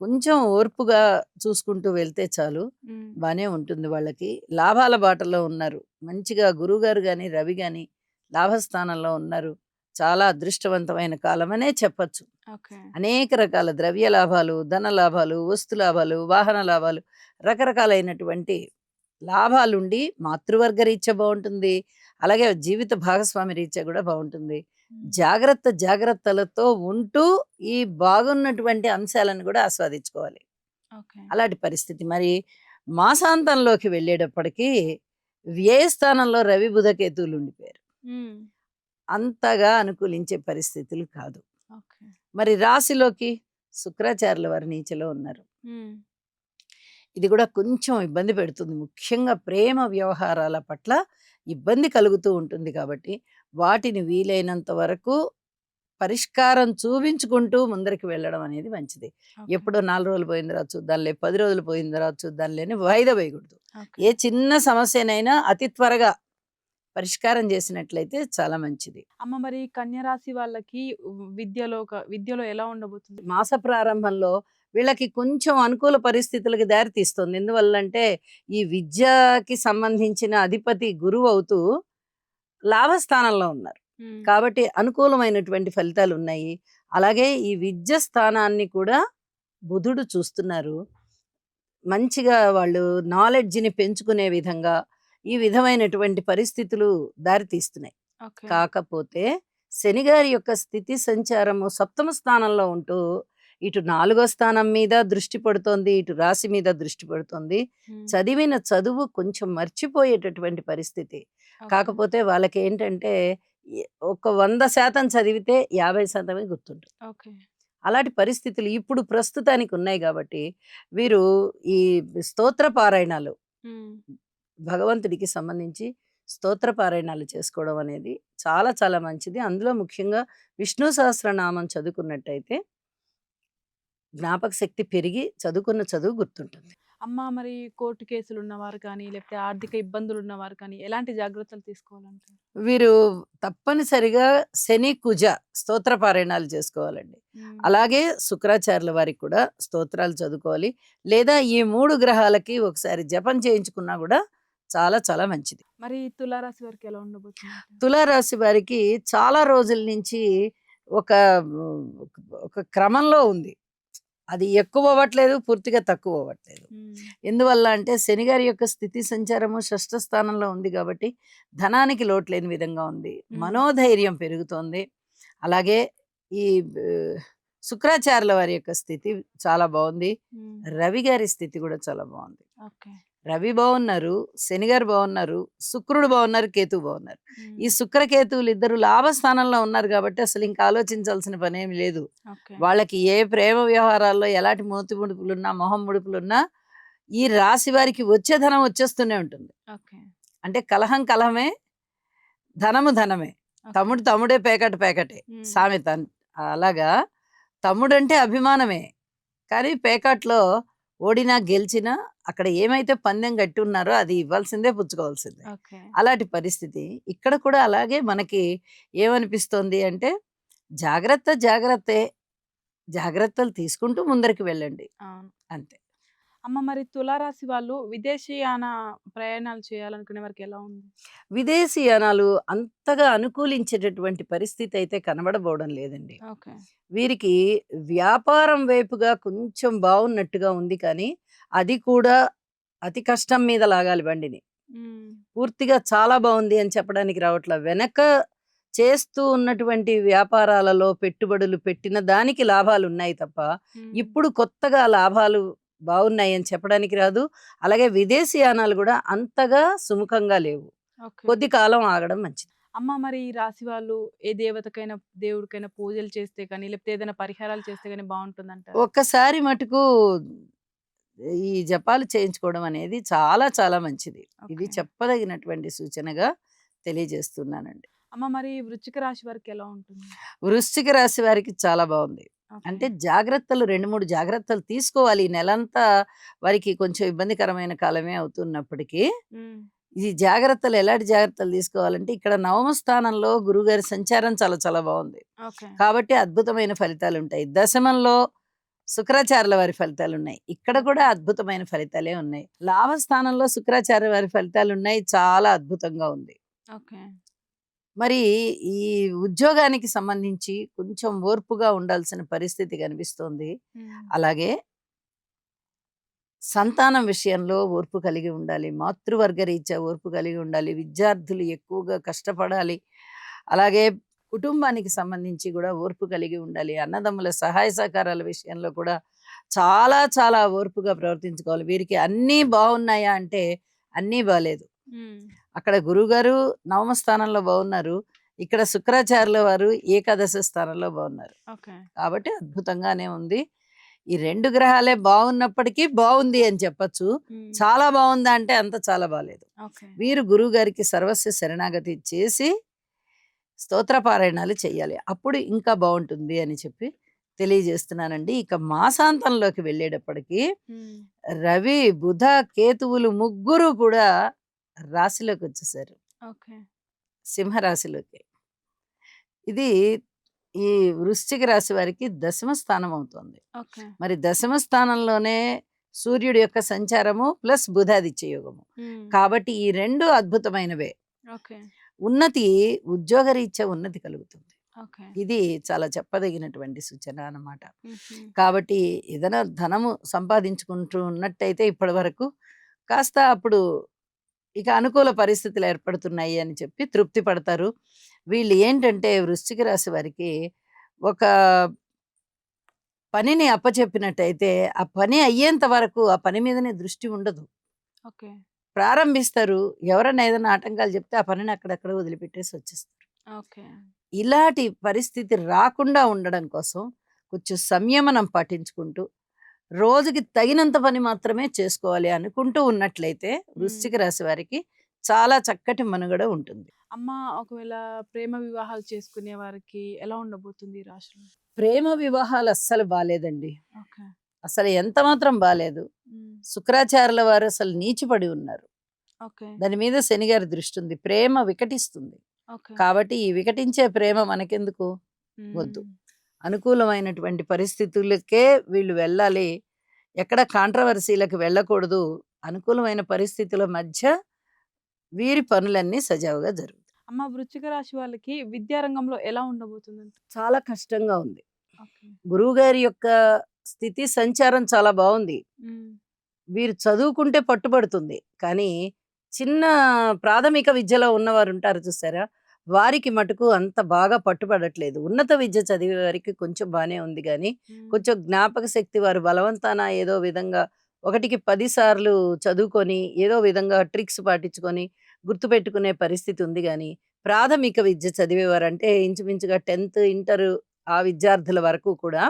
కొంచెం ఓర్పుగా చూసుకుంటూ వెళ్తే చాలు. హ్మ్. బానే ఉంటుంది వాళ్ళకి. లాభాల బాటలో ఉన్నారు. మంచిగా గురువుగారు గాని, రవి గాని లాభస్థానంలో ఉన్నారు. చాలా అదృష్టవంతమైన కాలమనే చెప్పొచ్చు. ఓకే. అనేక రకాల ద్రవ్య లాభాలు, ధన లాభాలు, వస్తు లాభాలు, వాహన లాభాలు, రకరకాలైనటువంటి లాభాలుండి మాతృవర్గ రీత్యా బావుంటుంది. అలాగే జీవిత భాగస్వామి రీత్యా గూడా బావుంటుంది. హ్మ్. జాగ్రత్తలతో ఉంటూ ఈ బాగున్నటువంటి అంశాలను గూడా ఆస్వాదించుకోవాలి. ఓకే. అలాంటి పరిస్థితి. మరి మాసాంతంలోకి వెళ్ళేటప్పటికి వ్యయ స్థానంలో రవి, బుధ, కేతువులు ఉండిపోయారు. హ్మ్. అంతగా అనుకూలించే పరిస్థితులు కాదు. ఓకే. మరి రాశిలోకి శుక్రాచార్యుల వారు నీచలో ఉన్నారు. హ్మ్. ఇది కూడా కొంచెం ఇబ్బంది పెడుతుంది. ముఖ్యంగా ప్రేమ వ్యవహారాల పట్ల ఇబ్బంది కలుగుతూ ఉంటుంది కాబట్టి, వాటిని వీలైనంత వరకు పరిష్కారం చూపించుకుంటూ ముందరికి వెళ్ళడం అనేది మంచిది. ఓకే. ఎప్పుడో 4 రోజులు పోయిన తర్వాత చూద్దాంలే, 10 రోజులు పోయిన తర్వాత చూద్దాంలే అని వాయిదా వేయకూడదు. ఓకే. ఏ చిన్న సమస్యనైనా అతి త్వరగా పరిష్కారం చేసినట్లయితే చాలా మంచిది. అమ్మ మరి కన్య రాశి వాళ్ళకి విద్యలో ఎలా ఉండబోతుంది? మాస ప్రారంభంలో వీళ్ళకి కొంచెం అనుకూల పరిస్థితులకి దారి తీస్తుంది. ఎందువల్లంటే ఈ విద్యకి సంబంధించిన అధిపతి గురువు అవుతూ లాభస్థానంలో ఉన్నారు. హ్మ్. కాబట్టి అనుకూలమైనటువంటి ఫలితాలు ఉన్నాయి. అలాగే ఈ విద్య స్థానాన్ని కూడా బుధుడు చూస్తున్నారు. మంచిగా వాళ్ళు నాలెడ్జ్‌ని పెంచుకునే విధంగా ఈ విధమైనటువంటి పరిస్థితులు దారి తీస్తున్నాయి. ఓకే. కాకపోతే శనిగారి యొక్క స్థితి సంచారము సప్తమ స్థానంలో ఉంటూ ఇటు 4వ స్థానం మీద దృష్టి పడుతోంది. ఇటు రాశి మీద దృష్టి పడుతోంది. హ్మ్. చదివిన చదువు కొంచెం మర్చిపోయేటటువంటి పరిస్థితి. ఓకే. కాకపోతే వాళ్ళకేంటంటే ఒక 100% చదివితే 50% గుర్తుంటుంది. ఓకే. అలాంటి పరిస్థితులు ఇప్పుడు ప్రస్తుతానికి ఉన్నాయి గాబట్టి, వీరు ఈ స్తోత్ర పారాయణాలు హ్మ్. భగవంతుడికి సంబంధించి స్తోత్ర పారాయణాలు చేసుకోవడం అనేది చాలా చాలా మంచిది. అందులో ముఖ్యంగా విష్ణు సహస్రనామం చదువుకున్నట్టయితే జ్ఞాపక శక్తి పెరిగి చదువుకున్న చదువు గుర్తుంటుంది. అమ్మ మరి కోర్టు కేసులు ఉన్నవారు కానీ, లేకపోతే ఆర్థిక ఇబ్బందులు ఉన్నవారు కానీ, ఎలాంటి జాగ్రత్తలు తీసుకోవాలంటారు? వీరు తప్పనిసరిగా శని, కుజ స్తోత్ర పారాయణాలు చేసుకోవాలండి. హ్మ్. అలాగే శుక్రాచార్యుల వారికి కూడా స్తోత్రాలు చదువుకోవాలి. లేదా ఈ 3 గ్రహాలకి ఒకసారి జపం చేయించుకున్నా గూడా చాలా చాలా మంచిది. మరి తులారాశి వారికి ఎలా ఉండబోతుందంటారు? తులారాశి వారికి చాలా రోజుల నుంచి ఒక ఒక క్రమంలో ఉంది. అది ఎక్కువ అవ్వట్లేదు, పూర్తిగా తక్కువ అవ్వట్లేదు. హ్మ్. ఎందువల్ల అంటే శని గారి యొక్క స్థితి సంచారము షష్ఠ స్థానంలో ఉంది కాబట్టి ధనానికి లోటు లేని విధంగా ఉంది. హ్మ్. మనోధైర్యం పెరుగుతోంది. అలాగే ఈ శుక్రాచార్యుల వారి యొక్క స్థితి చాలా బాగుంది. హ్మ్. రవి గారి స్థితి కూడా చాలా బాగుంది. ఓకే. రవి బాగున్నారు, శని గారు బాగున్నారు, శుక్రుడు బాగున్నారు, కేతువు బాగున్నారు. ఈ హ్మ్. శుక్రకేతువులు ఇద్దరు లాభస్థానంలో ఉన్నారు కాబట్టి అసలు ఇంకా ఆలోచించాల్సిన పనేమి లేదు. ఓకే. వాళ్ళకి ఏ ప్రేమ వ్యవహారాల్లో ఎలాంటి మూతి ముడుపులున్నా, మొహం ముడుపులున్నా ఈ రాశి వారికి వచ్చే ధనం వచ్చేస్తూనే ఉంటుంది. ఓకే. అంటే కలహం కలహమే, ధనము ధనమే. ఓకే. తమ్ముడు తమ్ముడే పేకట పేకటే హ్మ్. సామెత. అలాగా తమ్ముడంటే అభిమానమే. కానీ పేకాట్లో ఓడినా, గెలిచినా అక్కడ ఏమైతే పందెం గట్టి ఉన్నారో అది ఇవ్వాల్సిందే, పుచ్చుకోవాల్సిందే. ఓకే. అలాంటి పరిస్థితి. ఇక్కడ కూడా అలాగే మనకి ఏమనిపిస్తోంది అంటే జాగ్రత్త జాగ్రత్తే. జాగ్రత్తలు తీసుకుంటూ ముందరికి వెళ్ళండి. అవును. అంతే. అమ్మ మరి తులారాశి వాళ్ళు విదేశీయాన ప్రయాణాలు చేయాలనుకునే వారికి ఎలా ఉంది? విదేశీయానాలు అంతగా అనుకూలించేటటువంటి పరిస్థితి అయితే కనబడబోవడం లేదండి. ఓకే. వీరికి వ్యాపారం వైపుగా కొంచెం బావున్నట్టుగా ఉంది కానీ, అది కూడా అతి కష్టం మీద లాగాలి బండిని. హ్మ్. పూర్తిగా చాలా బావుంది అని చెప్పడానికి రావట్లా. వెనక చేస్తూ ఉన్నటువంటి వ్యాపారాలలో పెట్టుబడులు పెట్టిన దానికి లాభాలున్నాయి తప్ప, హ్మ్. ఇప్పుడు కొత్తగా లాభాలు బావున్నాయని చెప్పడానికి రాదు. అలాగే విదేశీయానాలు గూడా అంతగా సుముఖంగా లేవు. ఓకే. కొద్ది కాలం ఆగడం మంచిది. అమ్మ మరి ఈ రాశి వాళ్ళు ఏ దేవతకైనా, దేవుడికైనా పూజలు చేస్తే కానీ, లేకపోతే ఏదైనా పరిహారాలు చేస్తే గాని బావుంటుందంటారా? ఒక్కసారి మటుకు ఈ జపాలు చేయించుకోవడం అనేది చాలా చాలా మంచిది. ఇది ఓకే. చెప్పదగినటువంటి సూచనగా తెలియజేస్తున్నానండి. అమ్మ మరి వృశ్చిక రాశి వారికి ఎలా ఉంటుంది? వృశ్చిక రాశి వారికి చాలా బావుంది. ఓకే. అంటే జాగ్రత్తలు 2, 3 జాగ్రత్తలు తీసుకోవాలి. ఈ నెలంతా వారికి కొంచెం ఇబ్బందికరమైన కాలమే అవుతున్నప్పటికీ, హ్మ్. ఈ జాగ్రత్తలు ఎలాంటి జాగ్రత్తలు తీసుకోవాలంటే ఇక్కడ నవమ స్థానంలో గురువుగారి సంచారం చాలా చాలా బావుంది. ఓకే. కాబట్టి అద్భుతమైన ఫలితాలుంటాయి. దశమంలో శుక్రాచార్యుల వారి ఫలితాలున్నాయి. ఇక్కడ కూడా ఓకే. అద్భుతమైన ఫలితాలే ఉన్నాయి. లాభస్థానంలో శుక్రాచార్య వారి ఫలితాలున్నాయి. చాలా అద్భుతంగా ఉంది. ఓకే. మరి ఈ ఉద్యోగానికి సంబంధించి కొంచెం ఓర్పుగా ఉండాల్సిన పరిస్థితి కనిపిస్తోంది. హ్మ్. అలాగే సంతానం విషయంలో ఓర్పు కలిగి ఉండాలి. మాతృవర్గ రీత్యా ఓర్పు కలిగి ఉండాలి. విద్యార్థులు ఎక్కువగా కష్టపడాలి. అలాగే కుటుంబానికి సంబంధించి గూడా ఓర్పు కలిగి ఉండాలి. అన్నదమ్ముల సహాయ సహకారాల విషయంలో కూడా చాలా చాలా ఓర్పుగా ప్రవర్తించుకోవాలి. వీరికి అన్నీ బావున్నాయా అంటే అన్నీ బాలేదు. హ్మ్. అక్కడ గురువుగారు నవమ స్థానంలో బావున్నారు. ఇక్కడ శుక్రాచార్యుల వారు ఏకాదశ స్థానంలో బావున్నారు. ఓకే. కాబట్టి అద్భుతంగానే ఉంది. ఈ 2 గ్రహాలే బావున్నప్పటికీ బావుంది అని చెప్పొచ్చు. హ్మ్. చాలా బావుందా అంటే అంత చాలా బాలేదు. ఓకే. వీరు గురువుగారికి సర్వస్వ శరణాగతి చేసి స్తోత్ర పారాయణాలు చెయ్యాలి. అప్పుడు ఇంకా బావుంటుంది అని చెప్పి తెలియజేస్తున్నానండి. ఇక మాసాంతంలోకి వెళ్ళేటప్పటికి హ్మ్. రవి, బుధ, కేతువులు ముగ్గురు కూడా రాశిలోకొచ్చేసారు. ఓకే. సింహరాశిలోకి. ఇది ఈ వృశ్చిక రాశి వారికి దశమ స్థానం అవుతుంది. ఓకే. మరి దశమ స్థానంలోనే సూర్యుడి యొక్క సంచారము ప్లస్ బుధాదిత్య యోగము. హ్మ్. కాబట్టి ఈ 2 అద్భుతమైనవే. ఓకే. ఉన్నతి ఉద్యోగరీత్యా ఉన్నతి కలుగుతుంది. ఓకే. ఇది చాలా చెప్పదగినటువంటి సూచన అన్నమాట. హుహు. కాబట్టి ఏదైనా ధనము సంపాదించుకుంటూ ఉన్నట్టయితే ఇప్పటివరకు కాస్త అప్పుడు ఇక అనుకూల పరిస్థితులు ఏర్పడుతున్నాయి అని చెప్పి తృప్తి పడతారు. వీళ్ళు ఏంటంటే వృశ్చిక రాశి వారికి ఒక పనిని అప్పచెప్పినట్టయితే ఆ పని అయ్యేంత వరకు ఆ పని మీదనే దృష్టి ఉండదు. ఓకే. ప్రారంభిస్తారు. ఎవరన్నా ఏదైనా ఆటంకాలు చెప్తే ఆ పనిని అక్కడక్కడ వదిలిపెట్టేసి వచ్చేస్తారు. ఓకే. ఇలాంటి పరిస్థితి రాకుండా ఉండడం కోసం కొంచెం సంయమనం పాటించుకుంటూ, రోజుకి తగినంత పని మాత్రమే చేసుకోవాలి అనుకుంటూ ఉన్నట్లయితే హ్మ్. వృశ్చిక రాశి వారికి చాలా చక్కటి మనుగడ ఉంటుంది. అమ్మ ఒకవేళ ప్రేమ వివాహాలు చేసుకునే వారికి ఎలా ఉండబోతుంది ఈ రాశిలో? ప్రేమ వివాహాలు అస్సలు బాలేదండి. ఓకే. అసలు ఎంత మాత్రం బాలేదు. శుక్రాచార్యుల వారు అసలు నీచిపడి ఉన్నారు. ఓకే. దాని మీద శని గారి దృష్టి ఉంది. ప్రేమ వికటిస్తుంది. ఓకే. కాబట్టి ఈ వికటించే ప్రేమ మనకెందుకు? వద్దు. అనుకూలమైనటువంటి పరిస్థితులకే వీళ్ళు వెళ్ళాలి. ఎక్కడ కాంట్రవర్సీలకు వెళ్ళకూడదు. అనుకూలమైన పరిస్థితుల మధ్య వీరి పనులన్నీ సజావుగా జరుగుతాయి. అమ్మ, వృశ్చిక రాశి వాళ్ళకి విద్యారంగంలో ఎలా ఉండబోతుందంట? చాలా కష్టంగా ఉంది. ఓకే. గురువుగారి యొక్క స్థితి సంచారం చాలా బాగుంది. వీరు చదువుకుంటే పట్టుబడుతుంది. కానీ చిన్న ప్రాథమిక విద్యలో ఉన్నవారు ఉంటారు చూసారా? వారికి మటుకు అంత బాగా పట్టుబడట్లేదు. ఉన్నత విద్య చదివే వారికి కొంచెం బానే ఉంది గానీ, కొంచెం జ్ఞాపక శక్తి వారు బలవంతాన ఏదో విధంగా 1కి 10 సార్లు చదువుకొని, ఏదో విధంగా ట్రిక్స్ పాటించుకొని గుర్తుపెట్టుకునే పరిస్థితి ఉంది గానీ, ప్రాథమిక విద్య చదివేవారంటే ఇంచుమించుగా 10థ్, ఇంటరు ఆ విద్యార్థుల వరకు కూడా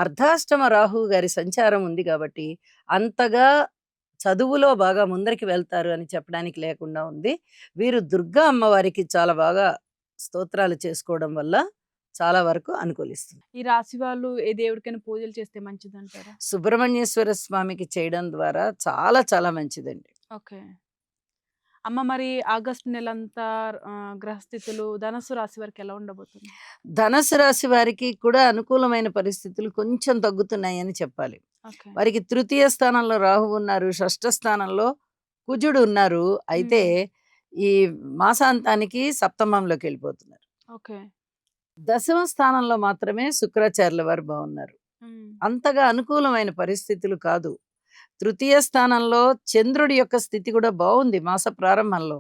అర్ధాష్టమ రాహువు గారి సంచారం ఉంది కాబట్టి, అంతగా చదువులో బాగా ముందరికి వెళ్తారు అని చెప్పడానికి లేకుండా ఉంది. వీరు దుర్గా అమ్మవారికి చాలా బాగా స్తోత్రాలు చేసుకోవడం వల్ల చాలా వరకు అనుకూలిస్తుంది. ఈ రాశి వాళ్ళు ఏ దేవుడికైనా పూజలు చేస్తే మంచిదంటారా? సుబ్రహ్మణ్యేశ్వర స్వామికి చేయడం ద్వారా చాలా చాలా మంచిదండి. ఓకే. అమ్మ, మరి ఆగస్టు నెలంతా గ్రహస్థితులు ధనుసు రాశి వారికి ఎలా ఉండబోతుంది? ధనుసు రాశి వారికి కూడా అనుకూలమైన పరిస్థితులు కొంచెం తగ్గుతున్నాయని చెప్పాలి. ఓకే. వారికి తృతీయ స్థానంలో రాహువు ఉన్నారు, షష్ఠ స్థానంలో కుజుడు ఉన్నారు. అయితే ఈ మాసాంతానికి సప్తమంలోకి వెళ్ళిపోతున్నారు. ఓకే. దశమ స్థానంలో మాత్రమే శుక్రాచార్యుల వారు బాగున్నారు. అంతగా అనుకూలమైన పరిస్థితులు కాదు. తృతీయ స్థానంలో చంద్రుడి యొక్క స్థితి కూడా బాగుంది మాస ప్రారంభంలో.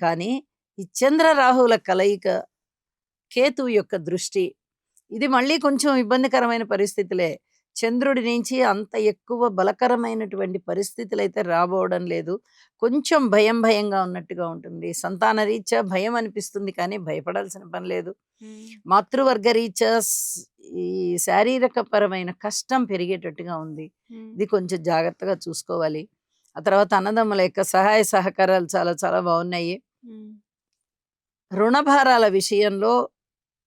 కానీ ఈ చంద్ర రాహువుల కలయిక, కేతువు యొక్క దృష్టి, ఇది మళ్ళీ కొంచెం ఇబ్బందికరమైన పరిస్థితులే. చంద్రుడి నుంచి అంత ఎక్కువ బలకరమైనటువంటి పరిస్థితులు అయితే రాబోవడం లేదు. కొంచెం భయంగా ఉన్నట్టుగా ఉంటుంది. సంతాన రీత్యా భయం అనిపిస్తుంది కానీ భయపడాల్సిన పని లేదు. మాతృవర్గ రీత్యా ఈ శారీరక పరమైన కష్టం పెరిగేటట్టుగా ఉంది. ఇది కొంచెం జాగ్రత్తగా చూసుకోవాలి. ఆ తర్వాత అన్నదమ్ముల యొక్క సహాయ సహకారాలు చాలా చాలా బాగున్నాయి. రుణభారాల విషయంలో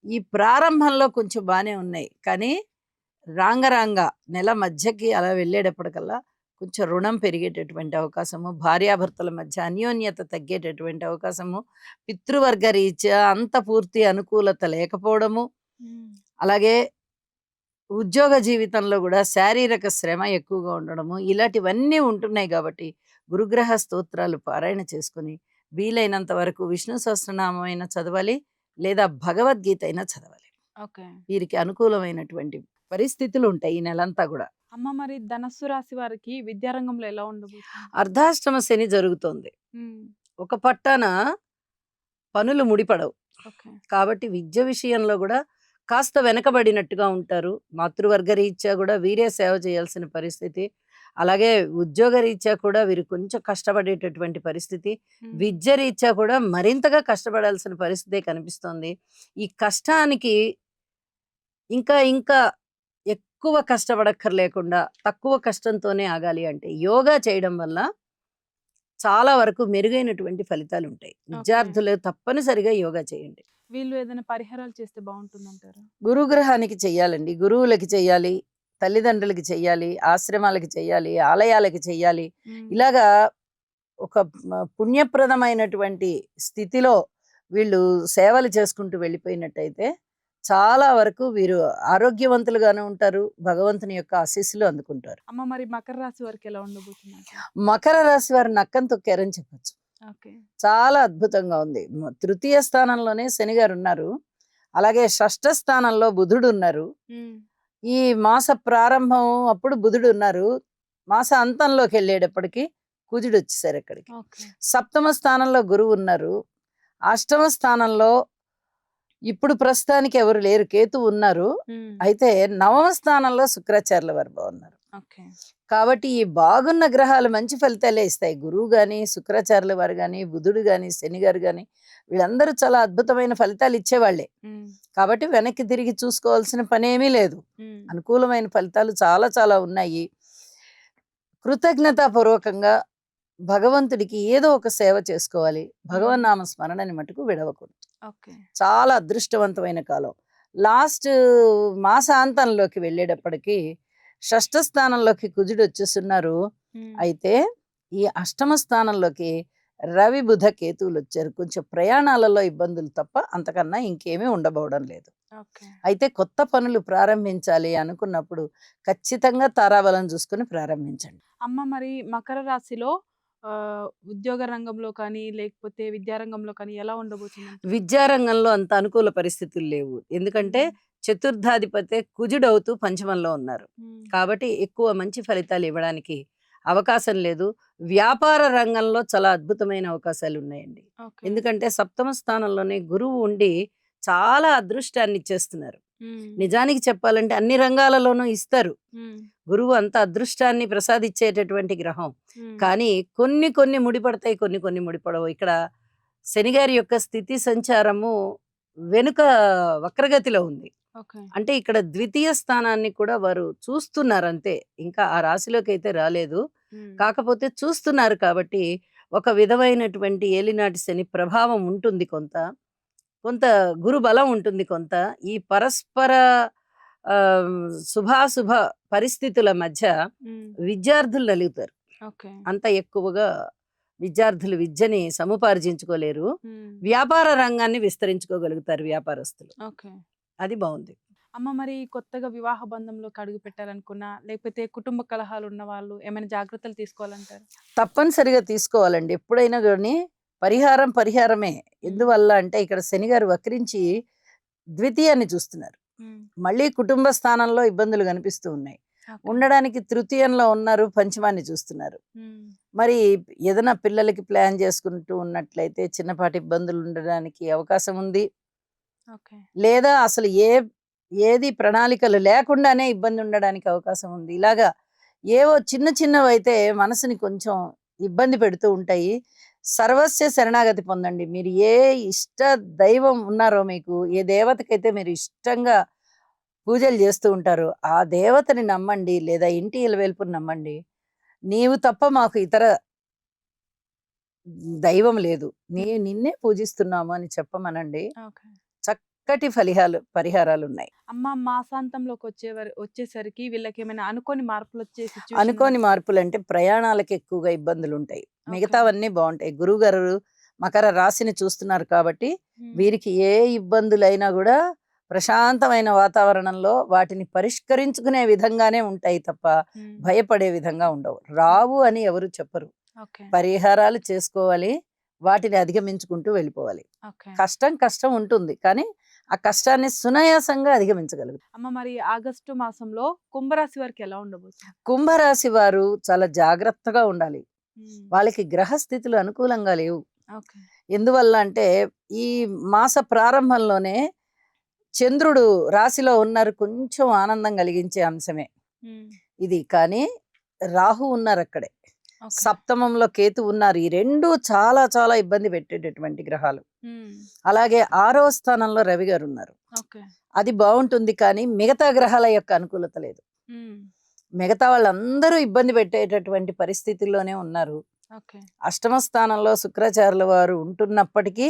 ఈ ప్రారంభంలో కొంచెం బాగానే ఉన్నాయి. కానీ రాంగ నెల మధ్యకి అలా వెళ్ళేటప్పటికల్లా కొంచెం రుణం పెరిగేటటువంటి అవకాశము, భార్యాభర్తల మధ్య అన్యోన్యత తగ్గేటటువంటి అవకాశము, పితృవర్గ రీత్యా అంత పూర్తి అనుకూలత లేకపోవడము, అలాగే ఉద్యోగ జీవితంలో కూడా శారీరక శ్రమ ఎక్కువగా ఉండడము, ఇలాంటివన్నీ ఉంటున్నాయి. కాబట్టి గురుగ్రహ స్తోత్రాలు పారాయణ చేసుకుని వీలైనంత వరకు విష్ణు సహస్రనామం అయినా చదవాలి, లేదా భగవద్గీత అయినా చదవాలి. ఓకే. వీరికి అనుకూలమైనటువంటి పరిస్థితులు ఉంటాయి ఈ నెలంతా కూడా. అమ్మ, మరి ధనస్సు రాశి వారికి విద్యారంగంలో ఎలా ఉండబోతుంది? అర్ధాష్టమ శని జరుగుతోంది. ఒక పట్టాన పనులు ముడిపడవు. ఓకే. కాబట్టి విద్య విషయంలో కూడా కాస్త వెనకబడినట్టుగా ఉంటారు. మాతృవర్గ రీత్యా కూడా వీరే సేవ చేయాల్సిన పరిస్థితి. అలాగే ఉద్యోగ రీత్యా కూడా వీరు కొంచెం కష్టపడేటటువంటి పరిస్థితి. విద్య రీత్యా కూడా మరింతగా కష్టపడాల్సిన పరిస్థితే కనిపిస్తోంది. ఈ కష్టానికి ఇంకా ఇంకా ఎక్కువ కష్టపడక్కర్లేకుండా తక్కువ కష్టంతోనే ఆగాలి అంటే యోగా చేయడం వల్ల చాలా వరకు మెరుగైనటువంటి ఫలితాలు ఉంటాయి. విద్యార్థులు తప్పనిసరిగా యోగా చేయండి. వీళ్ళు ఏదైనా పరిహారాలు చేస్తే బాగుంటుందంటారా? గురుగ్రహానికి చెయ్యాలండి. గురువులకి చెయ్యాలి, తల్లిదండ్రులకి చెయ్యాలి, ఆశ్రమాలకి చెయ్యాలి, ఆలయాలకి చెయ్యాలి. ఇలాగా ఒక పుణ్యప్రదమైనటువంటి స్థితిలో వీళ్ళు సేవలు చేసుకుంటూ వెళ్ళిపోయినట్టయితే చాలా వరకు వీరు ఆరోగ్యవంతులుగానే ఉంటారు. భగవంతుని యొక్క ఆశీస్సులు అందుకుంటారు. అమ్మ, మరి మకర రాశి వారికి ఎలా ఉండబోతుంది? మకర రాశి వారు నక్కను తొక్కారని చెప్పచ్చు. ఓకే. చాలా అద్భుతంగా ఉంది. తృతీయ స్థానంలోనే శని గారు ఉన్నారు. అలాగే షష్ఠ స్థానంలో బుధుడు ఉన్నారు. ఈ మాస ప్రారంభం అప్పుడు బుధుడు ఉన్నారు. మాస అంతంలోకి వెళ్ళేటప్పటికి కుజుడు వచ్చేసారు ఇక్కడికి. సప్తమ స్థానంలో గురువు ఉన్నారు. అష్టమ స్థానంలో ఇప్పుడు ప్రస్తుతానికి ఎవరు లేరు, కేతు ఉన్నారు. అయితే నవమ స్థానంలో శుక్రాచార్యుల వారు బాగున్నారు. కాబట్టి ఈ బాగున్న గ్రహాలు మంచి ఫలితాలే ఇస్తాయి. గురువు గాని, శుక్రాచార్యుల వారు గాని, బుధుడు గాని, శని గారు గాని వీళ్ళందరూ చాలా అద్భుతమైన ఫలితాలు ఇచ్చేవాళ్లే. కాబట్టి వెనక్కి తిరిగి చూసుకోవాల్సిన పనేమీ లేదు. అనుకూలమైన ఫలితాలు చాలా చాలా ఉన్నాయి. కృతజ్ఞతాపూర్వకంగా భగవంతుడికి ఏదో ఒక సేవ చేసుకోవాలి. భగవన్నామ స్మరణని మటుకు విడవకూడదు. చాలా అదృష్టవంతమైన కాలం. లాస్ట్ మాసాంతంలోకి వెళ్ళేటప్పటికి షష్ఠ స్థానంలోకి కుజుడు వచ్చేస్తున్నారు. అయితే ఈ అష్టమ స్థానంలోకి రవి బుధ కేతువులు వచ్చారు. కొంచెం ప్రయాణాలలో ఇబ్బందులు తప్ప అంతకన్నా ఇంకేమీ ఉండబోవడం లేదు. ఓకే. అయితే కొత్త పనులు ప్రారంభించాలి అనుకున్నప్పుడు ఖచ్చితంగా తారాబలం చూసుకొని ప్రారంభించండి. అమ్మ మరి మకర రాశిలో ఉద్యోగ రంగంలో కానీ, లేకపోతే విద్యారంగంలో కానీ ఎలా ఉండబోతుందంటారు? విద్యారంగంలో అంత అనుకూల పరిస్థితులు లేవు. ఎందుకంటే హ్మ్. చతుర్థాధిపతే కుజుడవుతూ పంచమంలో ఉన్నారు. హ్మ్. కాబట్టి ఎక్కువ మంచి ఫలితాలు ఇవ్వడానికి అవకాశం లేదు. వ్యాపార రంగంలో చాలా అద్భుతమైన అవకాశాలు ఉన్నాయండి. ఓకే. ఎందుకంటే సప్తమ స్థానంలోనే గురువు ఉండి చాలా అదృష్టాన్ని ఇచ్చేస్తున్నారు. హ్మ్. నిజానికి చెప్పాలంటే అన్ని రంగాలలోనూ ఇస్తారు. హ్మ్. గురువు అంత అదృష్టాన్ని ప్రసాదించేటటువంటి గ్రహం. హ్మ్. కానీ కొన్ని కొన్ని ముడిపడతాయి, కొన్ని కొన్ని ముడిపడవు. ఇక్కడ శనిగారి యొక్క స్థితి సంచారము వెనుక వక్రగతిలో ఉంది. ఓకే. అంటే ఇక్కడ ద్వితీయ స్థానాన్ని కూడా వారు చూస్తున్నారు అంతే. ఇంకా ఆ రాశిలోకైతే రాలేదు. హ్మ్. కాకపోతే చూస్తున్నారు కాబట్టి ఒక విధమైనటువంటి ఏలినాటి శని ప్రభావం ఉంటుంది కొంత. కొంత గురు బలం ఉంటుంది కొంత. ఈ పరస్పర ఆహ్, శుభాశుభ పరిస్థితుల మధ్య హ్మ్. విద్యార్థులు నలుగుతారు. ఓకే. అంత ఎక్కువగా విద్యార్థులు విద్యని సముపార్జించుకోలేరు. హ్మ్. వ్యాపార రంగాన్ని విస్తరించుకోగలుగుతారు వ్యాపారస్తులు. ఓకే. అది బావుంది. అమ్మ మరి కొత్తగా వివాహ బంధంలోకి అడుగు పెట్టాలనుకున్నా, లేకపోతే కుటుంబ కలహాలు ఉన్న వాళ్ళు ఏమైనా జాగ్రత్తలు తీసుకోవాలంటారా? తప్పనిసరిగా తీసుకోవాలండి. ఎప్పుడైనా గాని పరిహారమే. హ్మ్. ఎందువల్ల అంటే ఇక్కడ శనిగారు వక్రించి ద్వితీయాన్ని చూస్తున్నారు. హ్మ్. మళ్ళీ కుటుంబ స్థానంలో ఇబ్బందులు కనిపిస్తూ ఉన్నాయి. ఓకే. ఉండడానికి తృతీయంలో ఉన్నారు, పంచమాన్ని చూస్తున్నారు. హ్మ్. మరి ఏదైనా పిల్లలకి ప్లాన్ చేసుకుంటూ ఉన్నట్లయితే చిన్నపాటి ఇబ్బందులు ఉండడానికి అవకాశం ఉంది. ఓకే. లేదా అసలు ఏది ప్రణాళికలు లేకుండానే ఇబ్బంది ఉండడానికి అవకాశం ఉంది. ఇలాగా ఏవో చిన్న చిన్నవైతే మనసుని కొంచెం ఇబ్బంది పెడుతూ ఉంటాయి. సర్వస్య శరణాగతి పొందండి. మీరు ఏ ఇష్ట దైవం ఉన్నారో మీకు, ఏ దేవతకైతే మీరు ఇష్టంగా పూజలు చేస్తూ ఉంటారో, ఆ దేవతని నమ్మండి. లేదా ఇంటి ఇలవేల్పుని నమ్మండి. నీవు తప్ప మాకు ఇతర దైవం లేదు. హ్మ్. నిన్నే పూజిస్తున్నాము అని చెప్పమనండి. ఓకే. చక్కటి పరిహారాలున్నాయి. అమ్మ మాసాంతంలోకి వచ్చేసరికి వీళ్ళకేమైనా అనుకోని మార్పులొచ్చే సిట్యుయేషన్ అనుకోని మార్పులంటే ప్రయాణాలకు ఎక్కువగా ఇబ్బందులుంటాయి. ఓకే. మిగతావన్నీ బావుంటాయి. గురువుగారు మకర రాశిని చూస్తున్నారు కాబట్టి, హ్మ్. వీరికి ఏ ఇబ్బందులైనా గూడా ప్రశాంతమైన వాతావరణంలో వాటిని పరిష్కరించుకునే విధంగానే ఉంటాయి తప్ప, హ్మ్. భయపడే విధంగా ఉండవు. రావు అని ఎవరు చెప్పరు. ఓకే. పరిహారాలు చేసుకోవాలి. వాటిని అధిగమించుకుంటూ వెళ్ళిపోవాలి. ఓకే. కష్టం ఉంటుంది. కానీ, ఆ కష్టాన్ని సునాయాసంగా అధిగమించగలుగుతాం. అమ్మ మరి ఆగస్టు మాసంలో కుంభరాశి వారికి ఎలా ఉండబోతుంది? కుంభరాశి వారు చాలా జాగ్రత్తగా ఉండాలి. హ్మ్. వాళ్ళకి గ్రహస్థితులు అనుకూలంగా లేవు. ఓకే. ఎందువల్ల అంటే ఈ మాస ప్రారంభంలోనే చంద్రుడు రాశిలో ఉన్నారు. కొంచెం ఆనందం కలిగించే అంశమే హ్మ్. ఇది. కానీ రాహు ఉన్నారు అక్కడే. ఓకే. సప్తమంలో కేతు ఉన్నారు. ఈ 2 చాలా చాలా ఇబ్బంది పెట్టేటటువంటి గ్రహాలు. హ్మ్. అలాగే 6వ స్థానంలో రవి గారు ఉన్నారు. ఓకే. అది బావుంటుంది కానీ మిగతా గ్రహాల యొక్క అనుకూలత లేదు. హ్మ్. మిగతా వాళ్ళందరూ ఇబ్బంది పెట్టేటటువంటి పరిస్థితుల్లోనే ఉన్నారు. ఓకే. అష్టమ స్థానంలో శుక్రాచార్యుల వారు ఉంటున్నప్పటికీ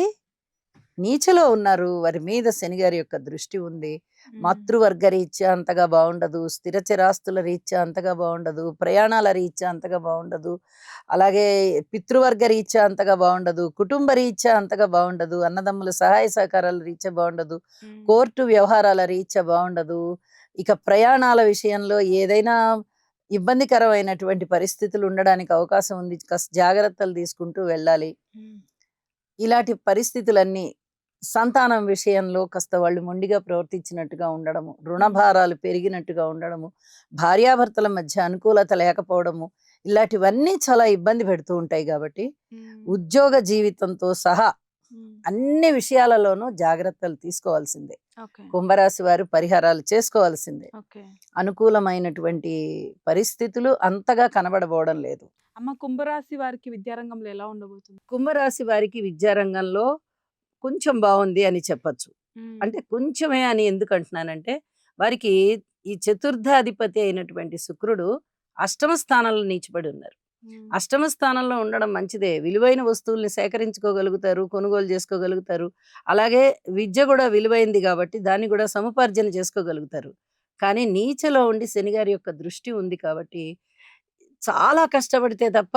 నీచలో ఉన్నారు. వారి మీద శనిగారి యొక్క దృష్టి ఉంది. హ్మ్. మాతృవర్గ రీత్యా అంతగా బావుండదు. స్థిర చిరాస్తుల రీత్యా అంతగా బావుండదు. ప్రయాణాల రీత్యా అంతగా బావుండదు. అలాగే పితృవర్గ రీత్యా అంతగా బావుండదు. కుటుంబ రీత్యా అంతగా బావుండదు. అన్నదమ్ముల సహాయ సహకారాల రీత్యా బావుండదు. హ్మ్. కోర్టు వ్యవహారాల రీత్యా బావుండదు. ఇక ప్రయాణాల విషయంలో ఏదైనా ఇబ్బందికరమైనటువంటి పరిస్థితులు ఉండడానికి అవకాశం ఉంది. జాగ్రత్తలు తీసుకుంటూ వెళ్ళాలి. హ్మ్. ఇలాంటి పరిస్థితులన్నీ సంతానం విషయంలో కాస్త వాళ్ళు మొండిగా ప్రవర్తించినట్టుగా ఉండడము, రుణభారాలు పెరిగినట్టుగా ఉండడము, భార్యాభర్తల మధ్య అనుకూలత లేకపోవడము, ఇలాంటివన్నీ చాలా ఇబ్బంది పెడుతూ ఉంటాయి కాబట్టి, హ్మ్. ఉద్యోగ జీవితంతో సహా హ్మ్. అన్ని విషయాలలోనూ జాగ్రత్తలు తీసుకోవాల్సిందే. ఓకే. కుంభరాశి వారు పరిహారాలు చేసుకోవాల్సిందే. ఓకే. అనుకూలమైనటువంటి పరిస్థితులు అంతగా కనబడబోవడం లేదు. అమ్మ కుంభరాశి వారికి విద్యారంగంలో ఎలా ఉండబోతుంది? కుంభరాశి వారికి విద్యారంగంలో కొంచెం బావుంది అని చెప్పొచ్చు. హ్మ్. అంటే కొంచెమే అని ఎందుకు అంటున్నానంటే, వారికి ఈ చతుర్థాధిపతి అయినటువంటి శుక్రుడు అష్టమ స్థానంలో నీచబడి ఉన్నారు. హ్మ్. అష్టమ స్థానంలో ఉండడం మంచిదే. విలువైన వస్తువుల్ని సేకరించుకోగలుగుతారు, కొనుగోలు చేసుకోగలుగుతారు. అలాగే విద్య గూడా విలువైంది గాబట్టి దాన్ని గూడా సముపార్జన చేసుకోగలుగుతారు. కానీ నీచలో ఉండి శని గారి యొక్క దృష్టి ఉంది కాబట్టి చాలా కష్టపడితే తప్ప